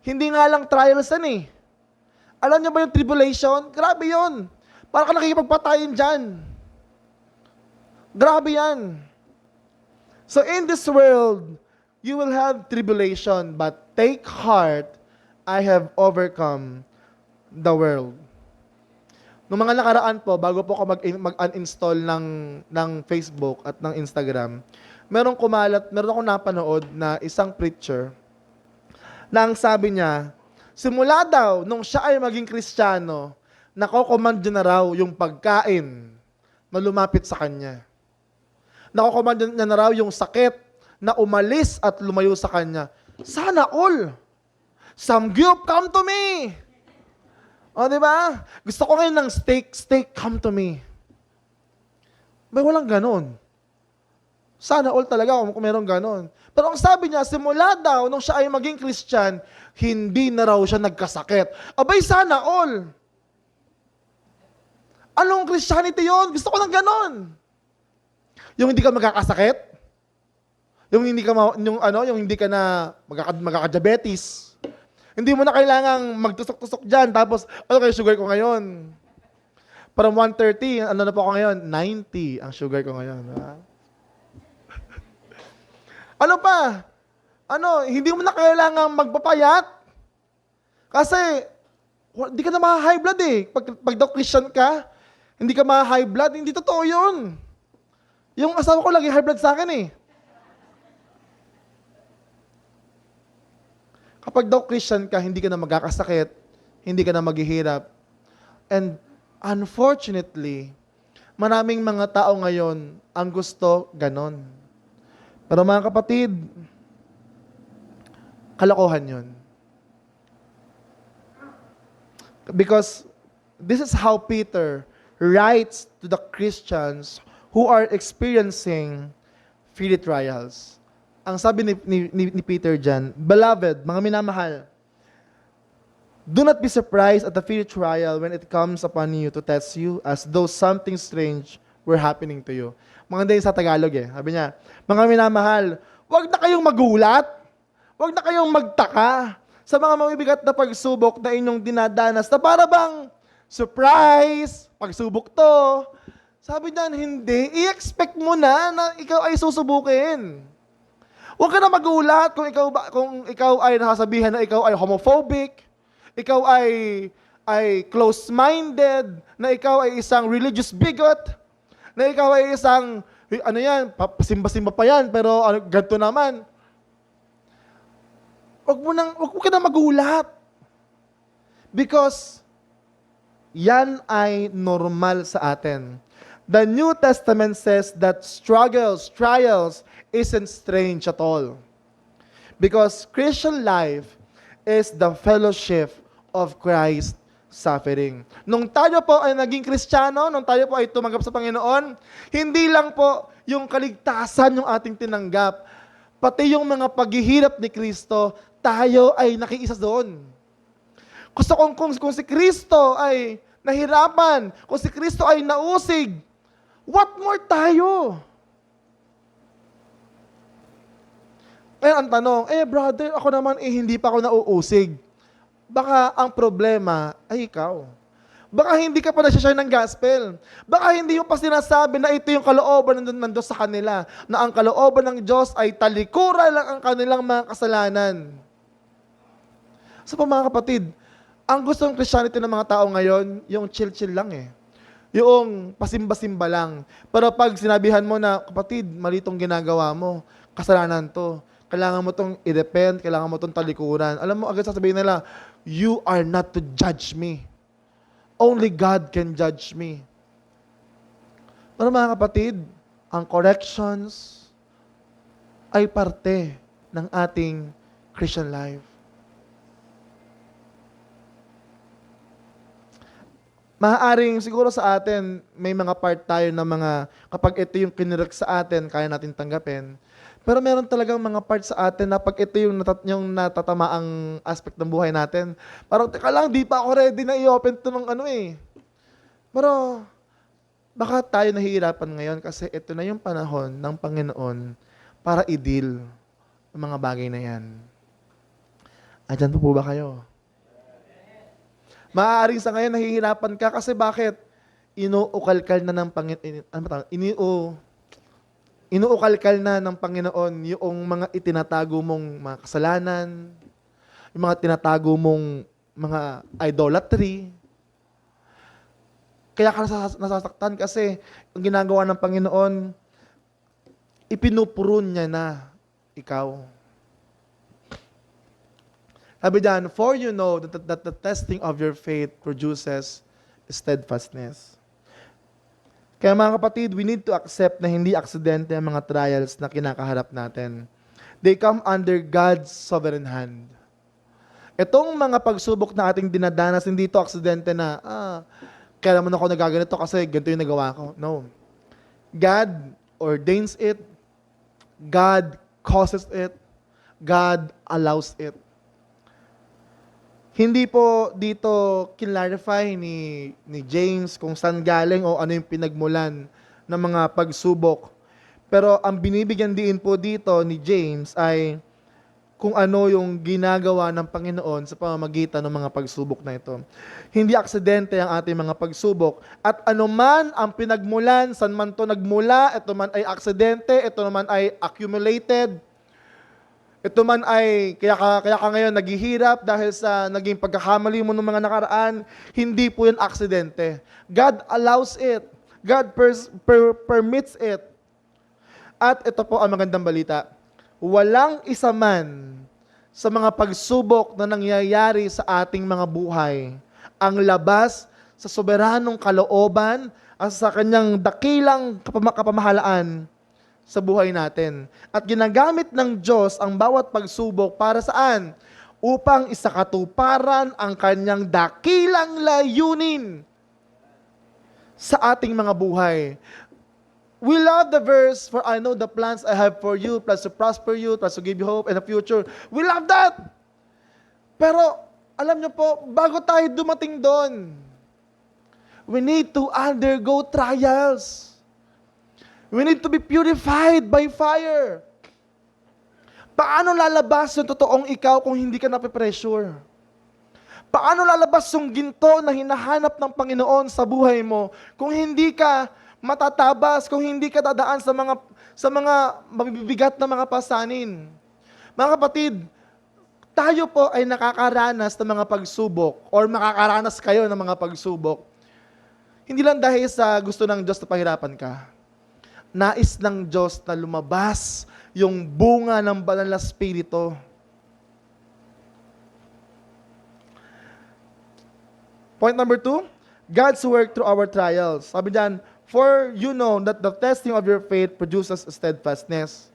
Hindi nga lang trials yan eh. Alam niyo ba yung tribulation? Grabe yun. Para ka nakikipagpatayin dyan. Grabe yan. So in this world, you will have tribulation, but take heart, I have overcome the world. Noong mga nakaraan po, bago po ako mag-uninstall ng Facebook at ng Instagram, meron akong napanood na isang preacher na ang sabi niya, simula daw, nung siya ay maging Kristiyano, nakocommand niya na raw yung pagkain na lumapit sa kanya. Nakocommand niya na raw yung sakit na umalis at lumayo sa kanya. Sana all. Samgyup, come to me. O, di ba? Gusto ko ngayon ng steak, come to me. May walang ganon. Sana all talaga kung merong ganon. Pero ang sabi niya, simula daw, nung siya ay maging Christian, hindi na raw siya nagkasakit. Abay, sana all. Anong Christianity yon? Gusto ko ng ganon. Yung hindi ka magkakasakit, yung hindi ka na magkaka-diabetes. Hindi mo na kailangang magtusok-tusok diyan tapos ano kayo sugar ko ngayon? From 130, ano na po ako ngayon? 90 ang sugar ko ngayon. Ha? Ano pa? Hindi mo na kailangang magpapayat. Kasi hindi ka na ma-high blood eh. Pag daw Christian ka, hindi ka ma-high blood. Hindi totoo yun. Yung asawa ko lagi high blood sa akin eh. Kapag daw Christian ka, hindi ka na magkakasakit, hindi ka na maghihirap. And unfortunately, maraming mga tao ngayon ang gusto ganon. Pero mga kapatid, kalokohan yun. Because this is how Peter writes to the Christians who are experiencing fiery trials. Ang sabi ni Peter dyan, Beloved, mga minamahal, do not be surprised at the fiery trial when it comes upon you to test you as though something strange were happening to you. Maganda yun sa Tagalog eh. Sabi niya, mga minamahal, huwag na kayong magulat, huwag na kayong magtaka sa mga mabibigat na pagsubok na inyong dinadanas na para bang surprise, pagsubok to. Sabi niya, hindi. I-expect mo na ikaw ay susubukin. Huwag ka na magulat kung ikaw ay nasasabihan na ikaw ay homophobic, ikaw ay close-minded, na ikaw ay isang religious bigot, na ikaw ay isang, pasimba-simba pa yan, pero ganito naman. Huwag ka na magulat. Because yan ay normal sa atin. The New Testament says that struggles, trials, isn't strange at all. Because Christian life is the fellowship of Christ suffering. Nung tayo po ay naging Kristiyano, nung tayo po ay tumanggap sa Panginoon, hindi lang po yung kaligtasan yung ating tinanggap, pati yung mga paghihirap ni Kristo, tayo ay nakiisa doon. Gusto kung si Kristo ay nahirapan, kung si Kristo ay nausig, what more tayo? Ang tanong, brother, ako naman hindi pa ako nauusig. baka ang problema ay ikaw. Baka hindi ka pa nag-share ng gospel. Baka hindi mo pa sinasabi na ito yung kalooban nandun sa kanila, na ang kalooban ng Diyos ay talikuran lang ang kanilang mga kasalanan. So po mga kapatid, ang gusto ng Christianity ng mga tao ngayon, yung chill-chill lang eh. Yung pasimba-simba lang. Pero pag sinabihan mo na, kapatid, mali tong ginagawa mo, kasalanan to, kailangan mo tong i-repent, kailangan mo tong talikuran. Alam mo, agad sasabihin nila, you are not to judge me. Only God can judge me. Pero mga kapatid, ang corrections ay parte ng ating Christian life. Maaaring siguro sa atin, may mga part tayo na mga, kapag ito yung kinirek sa atin, kaya natin tanggapin. Pero meron talagang mga part sa atin na pag ito yung natatamaang aspect ng buhay natin, parang, teka lang, di pa ako ready na i-open to ng ano eh. Pero, baka tayo nahihirapan ngayon kasi ito na yung panahon ng Panginoon para i-deal ang mga bagay na yan. Andyan po ba kayo? Maaaring sa ngayon nahihirapan ka kasi bakit? Inuukalkal na ng Panginoon. Inuukalkal na ng Panginoon yung mga itinatago mong mga kasalanan, yung mga tinatago mong mga idolatry. Kaya ka nasasaktan kasi ang ginagawa ng Panginoon, ipinupurun niya na ikaw. Sabi diyan, for you know that the testing of your faith produces steadfastness. Kaya mga kapatid, we need to accept na hindi aksidente ang mga trials na kinakaharap natin. They come under God's sovereign hand. Itong mga pagsubok na ating dinadanas, hindi ito aksidente na, kaya naman ako nagaganito kasi ganito yung nagawa ko. No. God ordains it. God causes it. God allows it. Hindi po dito kinlarify ni James kung saan galing o ano yung pinagmulan ng mga pagsubok. Pero ang binibigyan din po dito ni James ay kung ano yung ginagawa ng Panginoon sa pamamagitan ng mga pagsubok na ito. Hindi aksidente ang ating mga pagsubok. At anuman ang pinagmulan, saan man to nagmula, ito man ay aksidente, ito naman ay accumulated, ito man ay, kaya ka ngayon naghihirap dahil sa naging pagkakamali mo ng mga nakaraan, hindi po yan aksidente. God allows it. God permits it. At ito po ang magandang balita. Walang isa man sa mga pagsubok na nangyayari sa ating mga buhay ang labas sa soberanong kalooban at sa kanyang dakilang kapamahalaan sa buhay natin. At ginagamit ng Diyos ang bawat pagsubok para saan? Upang isakatuparan ang kanyang dakilang layunin sa ating mga buhay. We love the verse, for I know the plans I have for you, plans to prosper you, plans to give you hope and a future. We love that! Pero, alam niyo po, bago tayo dumating doon, we need to undergo trials. We need to be purified by fire. Paano lalabas yung totoong ikaw kung hindi ka nape-pressure? Paano lalabas yung ginto na hinahanap ng Panginoon sa buhay mo kung hindi ka matatabas, kung hindi ka dadaan sa mga mabibigat na mga pasanin? Mga kapatid, tayo po ay nakakaranas ng mga pagsubok or makakaranas kayo ng mga pagsubok. Hindi lang dahil sa gusto ng Diyos na pahirapan ka. Nais ng Diyos na lumabas yung bunga ng banal na Espiritu. Point number 2, God's work through our trials. Sabi diyan, for you know that the testing of your faith produces steadfastness.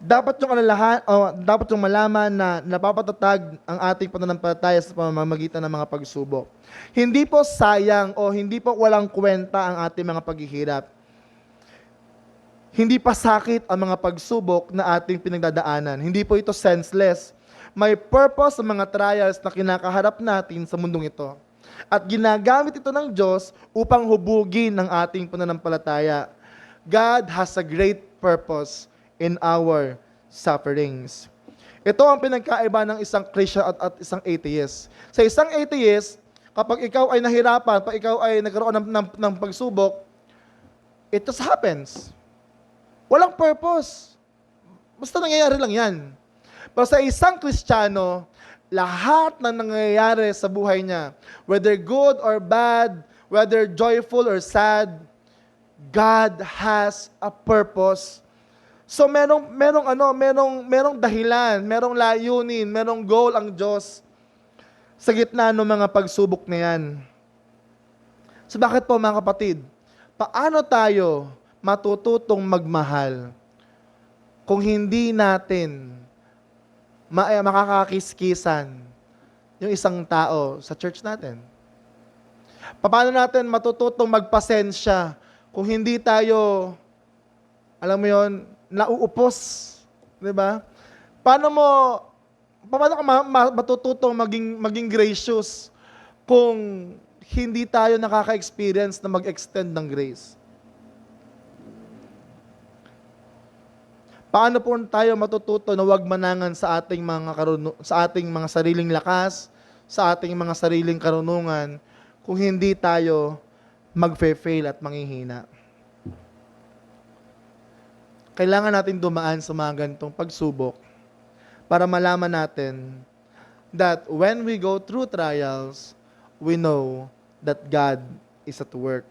Dapat yung malaman na napapatatag ang ating pananampalataya sa pamamagitan ng mga pagsubok. Hindi po sayang o hindi po walang kwenta ang ating mga paghihirap. Hindi pa sakit ang mga pagsubok na ating pinagdadaanan. Hindi po ito senseless. May purpose sa mga trials na kinakaharap natin sa mundong ito. At ginagamit ito ng Diyos upang hubugin ang ating pananampalataya. God has a great purpose in our sufferings. Ito ang pinagkaiba ng isang Christian at isang atheist. Sa isang atheist, kapag ikaw ay nahirapan, pag ikaw ay nagkaroon ng pagsubok, it just happens. Walang purpose. Basta nangyayari lang yan. Pero sa isang Kristiyano, lahat na nangyayari sa buhay niya, whether good or bad, whether joyful or sad, God has a purpose. So merong dahilan, merong layunin, merong goal ang Diyos sa gitna ng mga pagsubok na yan. So bakit po mga kapatid? Paano tayo matututong magmahal kung hindi natin makakakiskisan yung isang tao sa church natin? Paano natin matututong magpasensya kung hindi tayo, alam mo yon, nauupos, di ba? Paano ka matututong maging gracious kung hindi tayo nakaka-experience na mag-extend ng grace? Paano po tayo matututo na huwag manangan sa ating mga sariling lakas, sa ating mga sariling karunungan, kung hindi tayo magfe-fail at manghihina? Kailangan natin dumaan sa mga ganitong pagsubok para malaman natin that when we go through trials, we know that God is at work.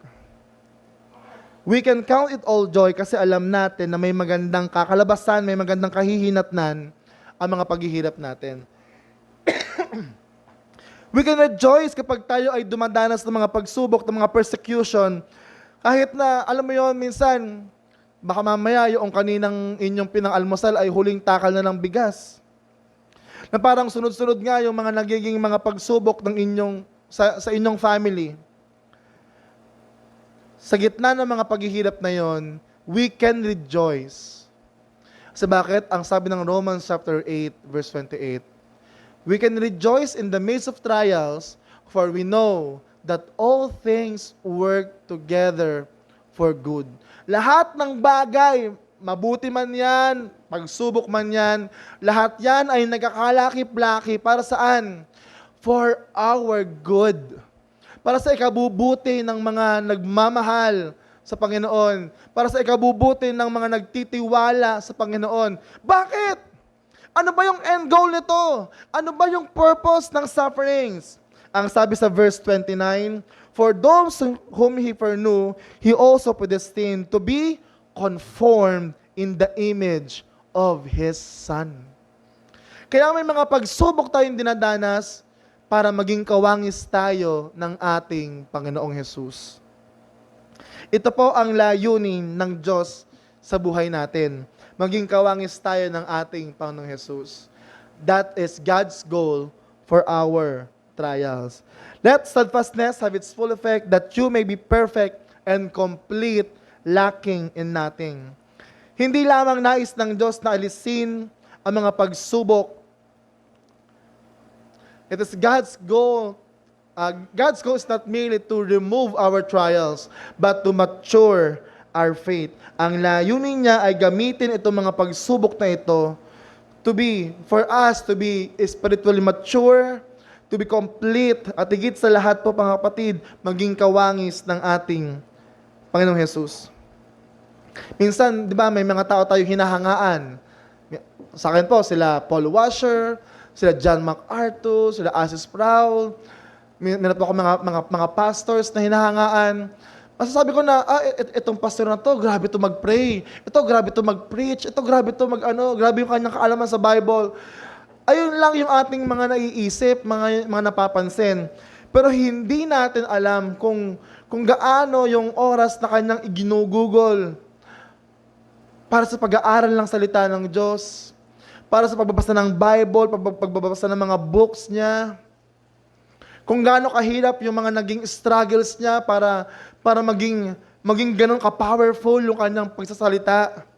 We can count it all joy kasi alam natin na may magandang kakalabasan, may magandang kahihinatnan ang mga paghihirap natin. We can rejoice kapag tayo ay dumadanas ng mga pagsubok, ng mga persecution. Kahit na, alam mo yon, minsan, baka mamaya yung kaninang inyong pinang-almusal ay huling takal na ng bigas. Na parang sunod-sunod nga yung mga nagiging mga pagsubok ng sa inyong family. Sa gitna ng mga paghihirap na yon, we can rejoice. Kasi bakit? Ang sabi ng Romans chapter 8, verse 28, we can rejoice in the midst of trials, for we know that all things work together for good. Lahat ng bagay, mabuti man yan, pagsubok man yan, lahat yan ay nagkakalakip-laki para saan? For our good. Para sa ikabubuti ng mga nagmamahal sa Panginoon. Para sa ikabubuti ng mga nagtitiwala sa Panginoon. Bakit? Ano ba yung end goal nito? Ano ba yung purpose ng sufferings? Ang sabi sa verse 29, for those whom He foreknew, He also predestined to be conformed in the image of His Son. Kaya may mga pagsubok tayong dinadanas para maging kawangis tayo ng ating Panginoong Hesus. Ito po ang layunin ng Diyos sa buhay natin. Maging kawangis tayo ng ating Panginoong Hesus. That is God's goal for our trials. Let steadfastness have its full effect, that you may be perfect and complete, lacking in nothing. Hindi lamang nais ng Diyos na alisin ang mga pagsubok. It is God's goal. God's goal is not merely to remove our trials, but to mature our faith. Ang layunin niya ay gamitin itong mga pagsubok na ito for us to be spiritually mature, to be complete, at higit sa lahat po, mga kapatid, maging kawangis ng ating Panginoong Hesus. Minsan, di ba, may mga tao tayo hinahangaan. Sa akin po, sila Paul Washer, sila John MacArthur, sila Asa Sproul. Meron po ako mga pastors na hinahangaan. Masasabi ko na, itong pastor na to, grabe to mag-pray. Ito, grabe to mag-preach. Ito, grabe to grabe yung kanyang kaalaman sa Bible. Ayun lang yung ating mga naiisip, mga napapansin. Pero hindi natin alam kung gaano yung oras na kanyang iginugugol para sa pag-aaral ng salita ng Diyos, para sa pagbabasa ng Bible, pagbabasa ng mga books niya. Kung gaano kahirap yung mga naging struggles niya para maging ganun ka-powerful yung kanyang pagsasalita.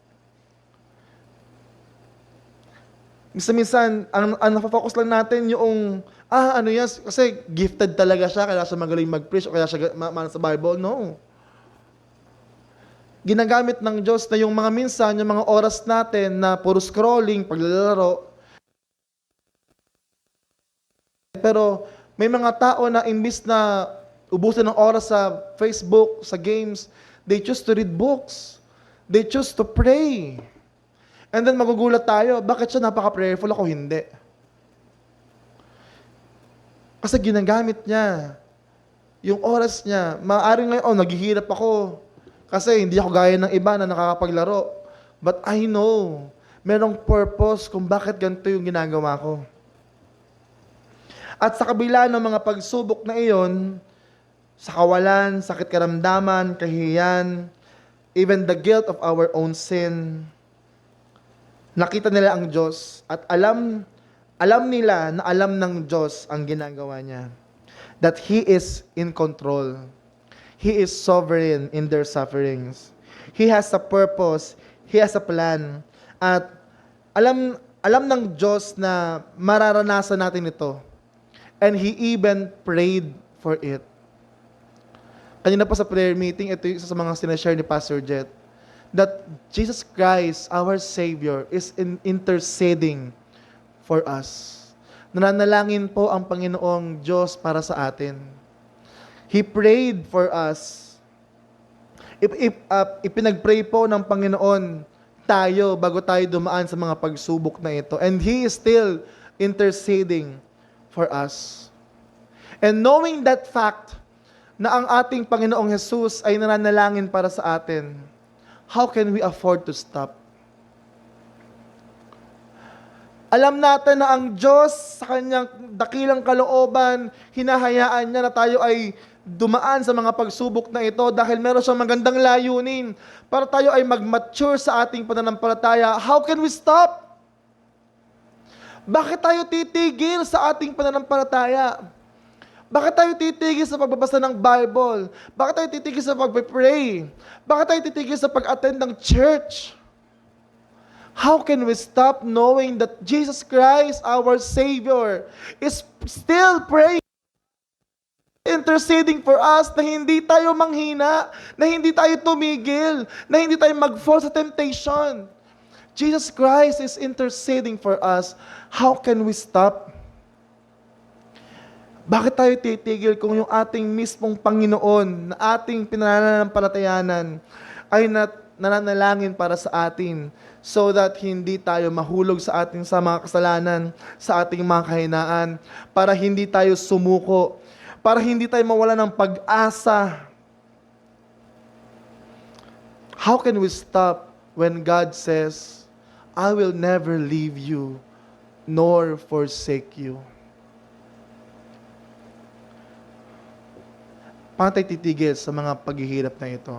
Minsan, ang napafocus lang natin yung, yan, kasi gifted talaga siya, kaya siya magaling mag-preach, o kaya siya sa Bible. No. Ginagamit ng Diyos na yung mga minsan, yung mga oras natin na puro scrolling, paglalaro, Pero may mga tao na imbis na ubusin ng oras sa Facebook, sa games, they choose to read books. They choose to pray. And then magugulat tayo, bakit siya napaka-prayerful, ako hindi? Kasi ginagamit niya yung oras niya. Maaaring ngayon, naghihirap ako kasi hindi ako gaya ng iba na nakakapaglaro. But I know, merong purpose kung bakit ganito yung ginagawa ko. At sa kabila ng mga pagsubok na iyon, sa kawalan, sakit karamdaman, kahihiyan, even the guilt of our own sin, nakita nila ang Diyos at alam nila na alam ng Diyos ang ginagawa niya. That He is in control. He is sovereign in their sufferings. He has a purpose. He has a plan. At alam ng Diyos na mararanasan natin ito. And He even prayed for it. Kanina pa sa prayer meeting, ito yung isa sa mga sinashare ni Pastor Jet, that Jesus Christ, our Savior, is interceding for us. Nananalangin po ang Panginoong Diyos para sa atin. He prayed for us. Ipinag-pray po ng Panginoon tayo bago tayo dumaan sa mga pagsubok na ito. And He is still interceding for us. And knowing that fact, na ang ating Panginoong Jesus ay nananalangin para sa atin, how can we afford to stop? Alam natin na ang Diyos sa kanyang dakilang kalooban, hinahayaan niya na tayo ay dumaan sa mga pagsubok na ito dahil meron siyang magandang layunin para tayo ay mag-mature sa ating pananampalataya. How can we stop? Bakit tayo titigil sa ating pananampalataya? Bakit tayo titigil sa pagbabasa ng Bible? Bakit tayo titigil sa pag-pray? Bakit tayo titigil sa pag-attend ng church? How can we stop knowing that Jesus Christ, our Savior, is still praying, interceding for us, na hindi tayo manghina, na hindi tayo tumigil, na hindi tayo mag-fall sa temptation. Jesus Christ is interceding for us. How can we stop? Bakit tayo titigil kung yung ating mismong Panginoon, na ating pinananampalatayanan, ay nananalangin para sa atin, so that hindi tayo mahulog sa mga kasalanan, sa ating mga kahinaan, para hindi tayo sumuko, para hindi tayo mawala ng pag-asa. How can we stop when God says, I will never leave you, nor forsake you? Paano tayo titigil sa mga paghihirap na ito?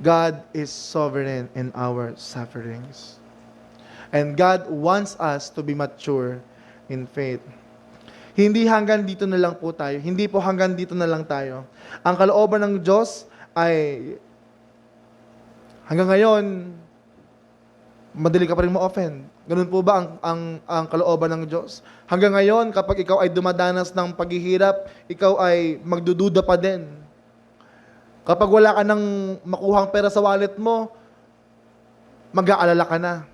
God is sovereign in our sufferings. And God wants us to be mature in faith. Hindi hanggang dito na lang po tayo. Hindi po hanggang dito na lang tayo. Ang kalooban ng Diyos ay hanggang ngayon, madali ka pa rin ma-offend. Ganun po ba ang kalooban ng Diyos? Hanggang ngayon, kapag ikaw ay dumadanas ng paghihirap, ikaw ay magdududa pa din. Kapag wala ka nang makuhang pera sa wallet mo, mag-aalala ka na.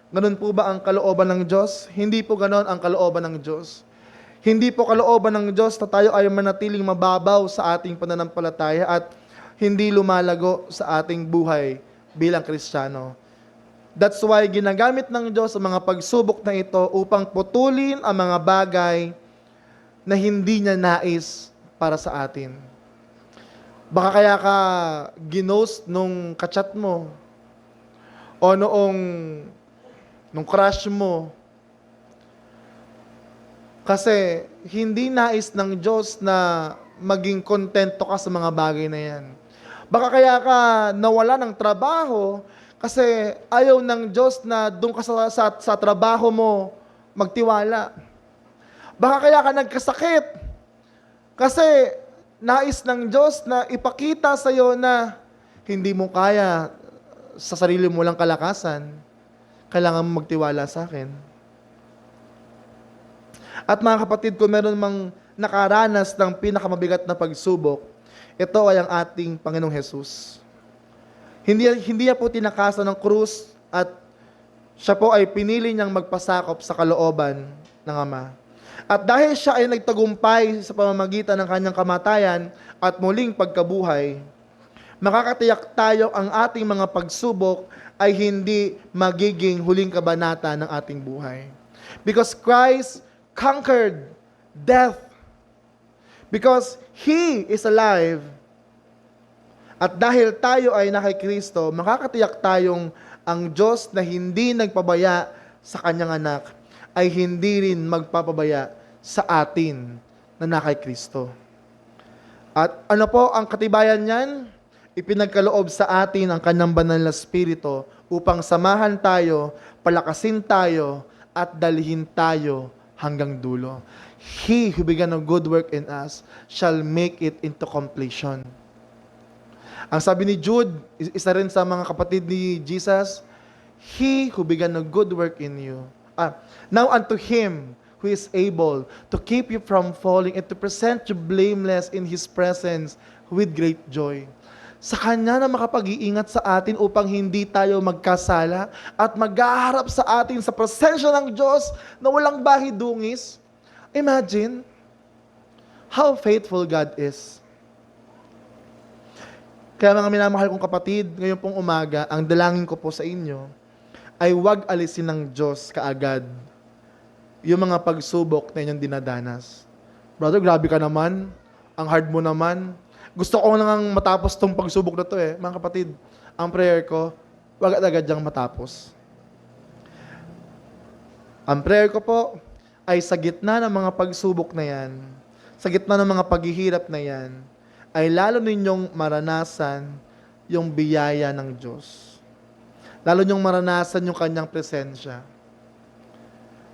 Ganun po ba ang kalooban ng Diyos? Hindi po ganon ang kalooban ng Diyos. Hindi po kalooban ng Diyos na tayo ay manatiling mababaw sa ating pananampalataya at hindi lumalago sa ating buhay bilang Kristiyano. That's why ginagamit ng Diyos ang mga pagsubok na ito upang putulin ang mga bagay na hindi niya nais para sa atin. Baka kaya ka ginost nung kachat mo o nung crush mo. Kasi hindi nais ng Diyos na maging kontento ka sa mga bagay na yan. Baka kaya ka nawala ng trabaho kasi ayaw ng Diyos na doon ka sa trabaho mo magtiwala. Baka kaya ka nagkasakit kasi nais ng Diyos na ipakita sa iyo na hindi mo kaya sa sarili mo lang kalakasan. Kailangan mo magtiwala sa akin. At mga kapatid, kung meron mang nakaranas ng pinakamabigat na pagsubok, ito ay ang ating Panginoong Hesus. Hindi niya po tinakasan ng krus at siya po ay pinili niyang magpasakop sa kalooban ng Ama. At dahil siya ay nagtagumpay sa pamamagitan ng kanyang kamatayan at muling pagkabuhay, makakatiyak tayo ang ating mga pagsubok ay hindi magiging huling kabanata ng ating buhay. Because Christ conquered death. Because He is alive. At dahil tayo ay na kay Kristo, makakatiyak tayong ang Diyos na hindi nagpabaya sa kanyang anak ay hindi rin magpapabaya sa atin na na kay Kristo. At ano po ang katibayan niyan? Ipinagkaloob sa atin ang kanyang banal na Espiritu upang samahan tayo, palakasin tayo, at dalhin tayo hanggang dulo. He who began a good work in us shall make it into completion. Ang sabi ni Jude, isa rin sa mga kapatid ni Jesus, He who began a good work in you. Now unto Him who is able to keep you from falling and to present you blameless in His presence with great joy. Sa Kanya na makapag-iingat sa atin upang hindi tayo magkasala at maghaharap sa atin sa presensya ng Diyos na walang bahidungis. Imagine how faithful God is. Kaya mga minamahal kong kapatid, ngayon pong umaga, ang dalangin ko po sa inyo ay huwag alisin ng Diyos kaagad yung mga pagsubok na inyong dinadanas. Brother, grabe ka naman. Ang hard mo naman. Gusto ko nang matapos tong pagsubok na to mga kapatid. Ang prayer ko, huwag agad diyang matapos. Ang prayer ko po ay sa gitna ng mga pagsubok na yan, sa gitna ng mga paghihirap na yan, ay lalo ninyong maranasan yung biyaya ng Diyos. Lalo ninyong maranasan yung kanyang presensya.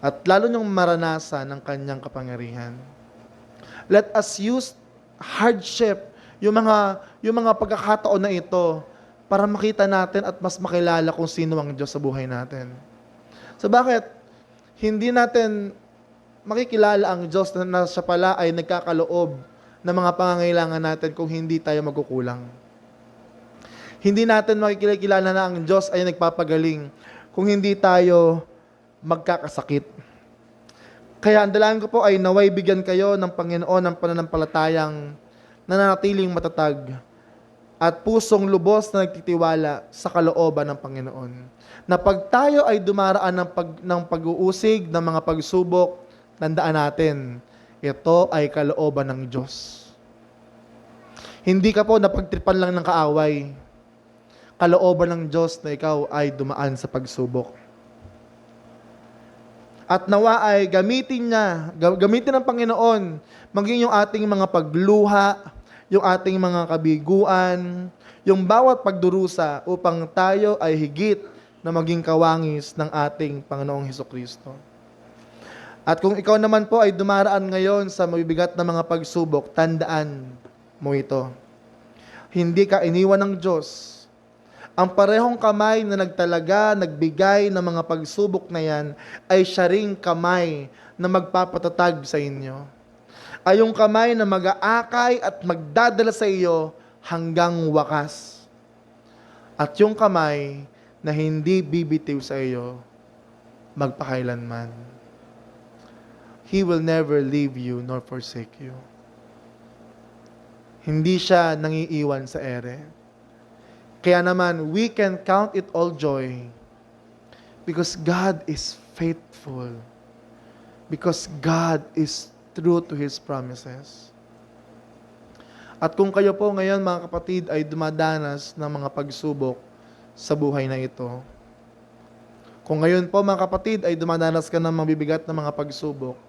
At lalo ninyong maranasan ang kanyang kapangyarihan. Let us use hardship, yung mga pagkakataon na ito, para makita natin at mas makilala kung sino ang Diyos sa buhay natin. So bakit? Hindi natin makikilala ang Diyos na siya pala ay nagkakaloob ng mga pangangailangan natin kung hindi tayo magkukulang. Hindi natin makikilala na ang Diyos ay nagpapagaling kung hindi tayo magkakasakit. Kaya ang dalangin ko po ay naway bigyan kayo ng Panginoon ng pananampalatayang nananatiling matatag at pusong lubos na nagtitiwala sa kalooban ng Panginoon. Na pag tayo ay dumaraan ng pag-uusig ng mga pagsubok, tandaan natin, ito ay kalooban ng Diyos. Hindi ka po napagtripan lang ng kaaway. Kalooban ng Diyos na ikaw ay dumaan sa pagsubok. At nawa ay gamitin ng Panginoon, maging yung ating mga pagluha, yung ating mga kabiguan, yung bawat pagdurusa upang tayo ay higit na maging kawangis ng ating Panginoong Hesukristo. At kung ikaw naman po ay dumaraan ngayon sa mabibigat na mga pagsubok, tandaan mo ito. Hindi ka iniwan ng Diyos. Ang parehong kamay na nagtalaga, nagbigay ng mga pagsubok na yan, ay siya ring kamay na magpapatatag sa inyo. Ay yung kamay na mag-aakay at magdadala sa iyo hanggang wakas. At yung kamay na hindi bibitiw sa iyo magpakailanman. He will never leave you nor forsake you. Hindi siya nangiiwan sa ere. Kaya naman, we can count it all joy because God is faithful. Because God is true to His promises. At kung kayo po ngayon, mga kapatid, ay dumadanas ng mga pagsubok sa buhay na ito, kung ngayon po, mga kapatid, ay dumadanas ka ng mabibigat na mga pagsubok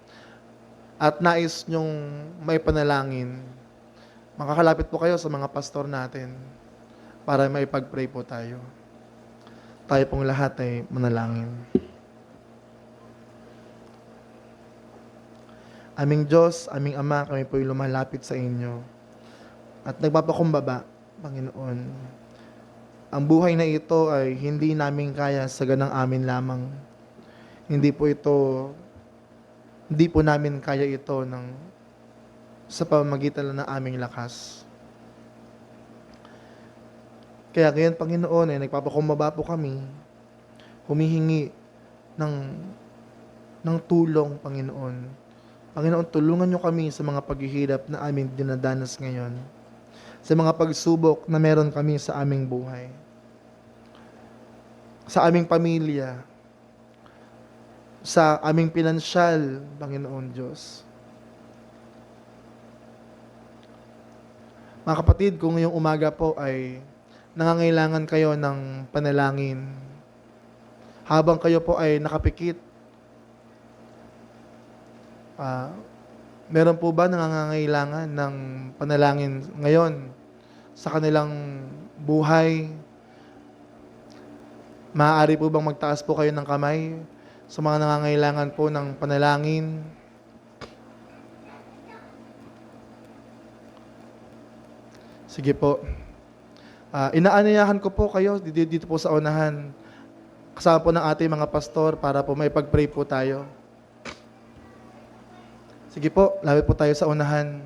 at nais nyong may panalangin, makakalapit po kayo sa mga pastor natin para may pag-pray po tayo. Tayo pong lahat ay manalangin. Aming Diyos, aming Ama, kami po'y lumalapit sa inyo at nagpapakumbaba, Panginoon. Ang buhay na ito ay hindi namin kaya sa ganang amin lamang. Hindi po namin kaya ito sa pamamagitan lang ng aming lakas. Kaya ngayon, Panginoon, ay nagpapakumbaba po kami, humihingi ng ng tulong, Panginoon. Panginoon, tulungan niyo kami sa mga paghihirap na aming dinadanas ngayon, sa mga pagsubok na meron kami sa aming buhay, sa aming pamilya, sa aming pinansyal, Panginoon Diyos. Mga kapatid, kung ngayong umaga po ay nangangailangan kayo ng panalangin, habang kayo po ay nakapikit, meron po ba nangangailangan ng panalangin ngayon sa kanilang buhay? Maaari po bang magtaas po kayo ng kamay sa mga nangangailangan po ng panalangin? Sige po. Inaanyayahan ko po kayo dito po sa unahan. Kasama po ng ating mga pastor para po may pag-pray po tayo. Sige po, lapit po tayo sa unahan.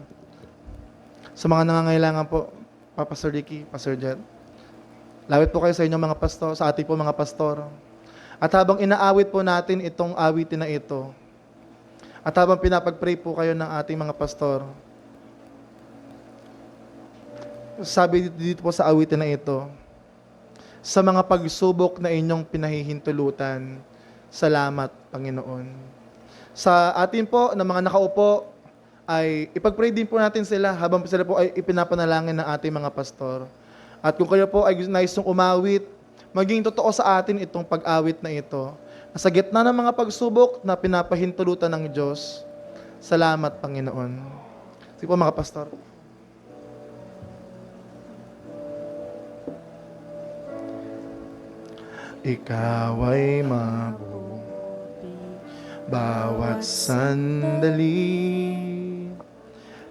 Sa mga nangangailangan po, Pastor Ricky, Pastor Jet. Lapit po kayo sa inyong mga pastor, sa ating po mga pastor. At habang inaawit po natin itong awitin na ito, at habang pinapag-pray po kayo ng ating mga pastor, sabi dito po sa awitin na ito, sa mga pagsubok na inyong pinahihintulutan, salamat, Panginoon. Sa atin po, na mga nakaupo, ay ipag-pray din po natin sila habang sila po ay ipinapanalangin ng ating mga pastor. At kung kayo po ay nais nung umawit, maging totoo sa atin itong pag-awit na ito. Sa gitna ng mga pagsubok na pinapahintulutan ng Diyos, salamat, Panginoon. Sige po mga pastor. Ikaw ay mabuti bawat sandali,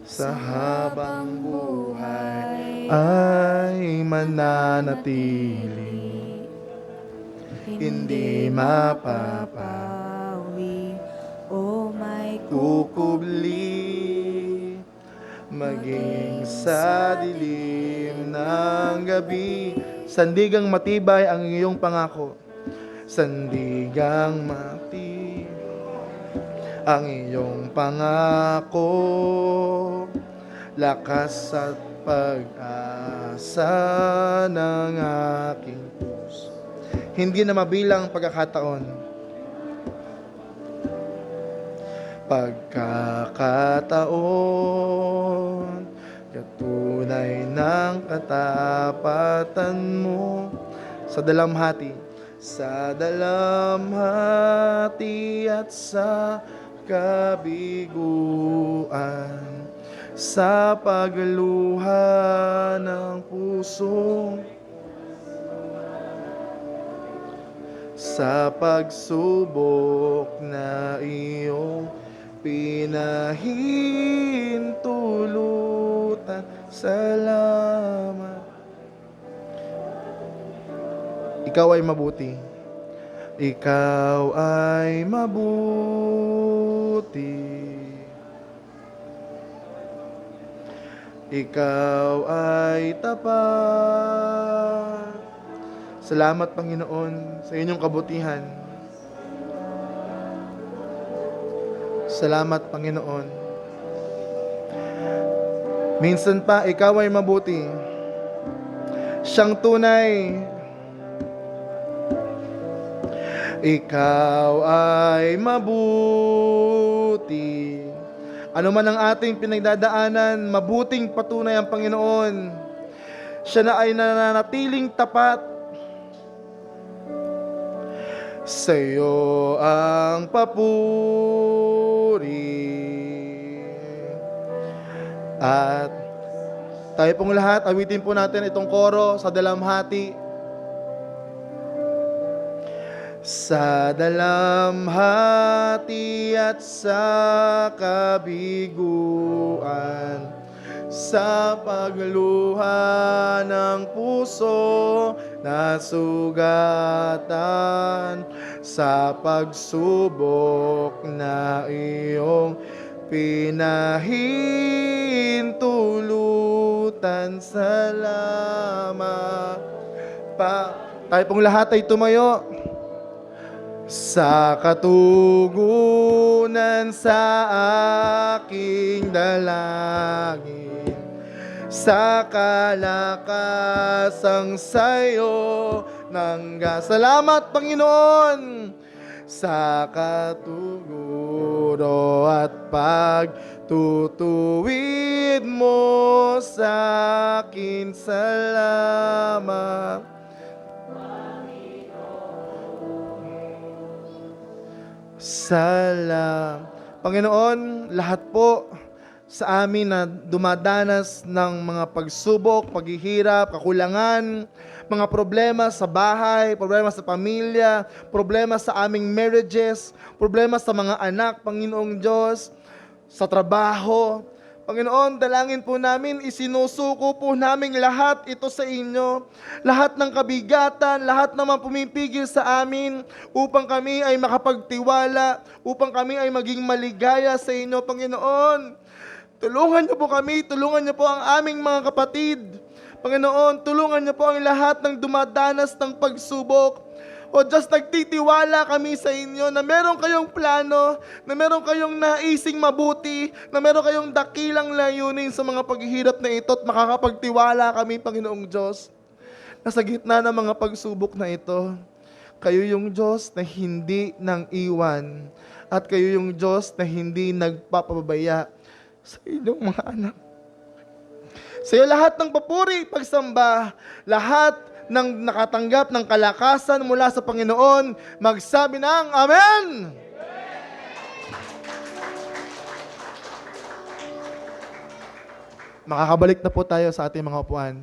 sa habang buhay ay mananatili, hindi mapapawi o may kukubli, maging sa dilim ng gabi. Sandigang matibay ang iyong pangako. Sandigang matibay ang iyong pangako. Lakas at pag-asa ng aking puso. Hindi na mabilang pagkakataon. Pagkakataon, katunay ng katapatan mo sa dalamhati at sa kabiguan, sa pagluha ng puso, sa pagsubok na iyong pinahintulutan, salamat. Ikaw ay mabuti. Ikaw ay mabuti. Ikaw ay tapat. Salamat, Panginoon, sa inyong kabutihan. Salamat, Panginoon. Minsan pa, ikaw ay mabuti. Siyang tunay. Ikaw ay mabuti. Ano man ang ating pinagdadaanan, mabuting patunay ang Panginoon. Siya na ay nananatiling tapat. Sa iyo ang papuri. At tayo pong lahat, awitin po natin itong koro sa dalamhati. Sa dalamhati at sa kabiguan, sa pagluha ng puso na sugatan, sa pagsubok na iyong pinahintulutan, salamat. Tayo pong lahat ay tumayo. sa katugunan sa aking dalangin, sa kalakasang sa'yo salamat, Panginoon, sa katuguro at pagtutuwid mo sa akin. Salamat. Panginoon, lahat po sa amin na dumadanas ng mga pagsubok, paghihirap, kakulangan, mga problema sa bahay, problema sa pamilya, problema sa aming marriages, problema sa mga anak, Panginoong Diyos, sa trabaho. Panginoon, dalangin po namin, isinusuko po namin lahat ito sa inyo. Lahat ng kabigatan, lahat naman pumipigil sa amin upang kami ay makapagtiwala, upang kami ay maging maligaya sa inyo, Panginoon. Tulungan niyo po kami, tulungan niyo po ang aming mga kapatid. Panginoon, tulungan niyo po ang lahat ng dumadanas ng pagsubok. O Diyos, nagtitiwala kami sa inyo na meron kayong plano, na meron kayong naising mabuti, na meron kayong dakilang layunin sa mga paghihirap na ito at makakapagtiwala kami, Panginoong Diyos, na sa gitna ng mga pagsubok na ito, kayo yung Diyos na hindi nang iwan at kayo yung Diyos na hindi nagpapabaya sa inyong mga anak. Sa iyo lahat ng papuri, pagsamba, lahat ng nakatanggap ng kalakasan mula sa Panginoon, magsabi ng Amen! Makakabalik na po tayo sa ating mga upuan.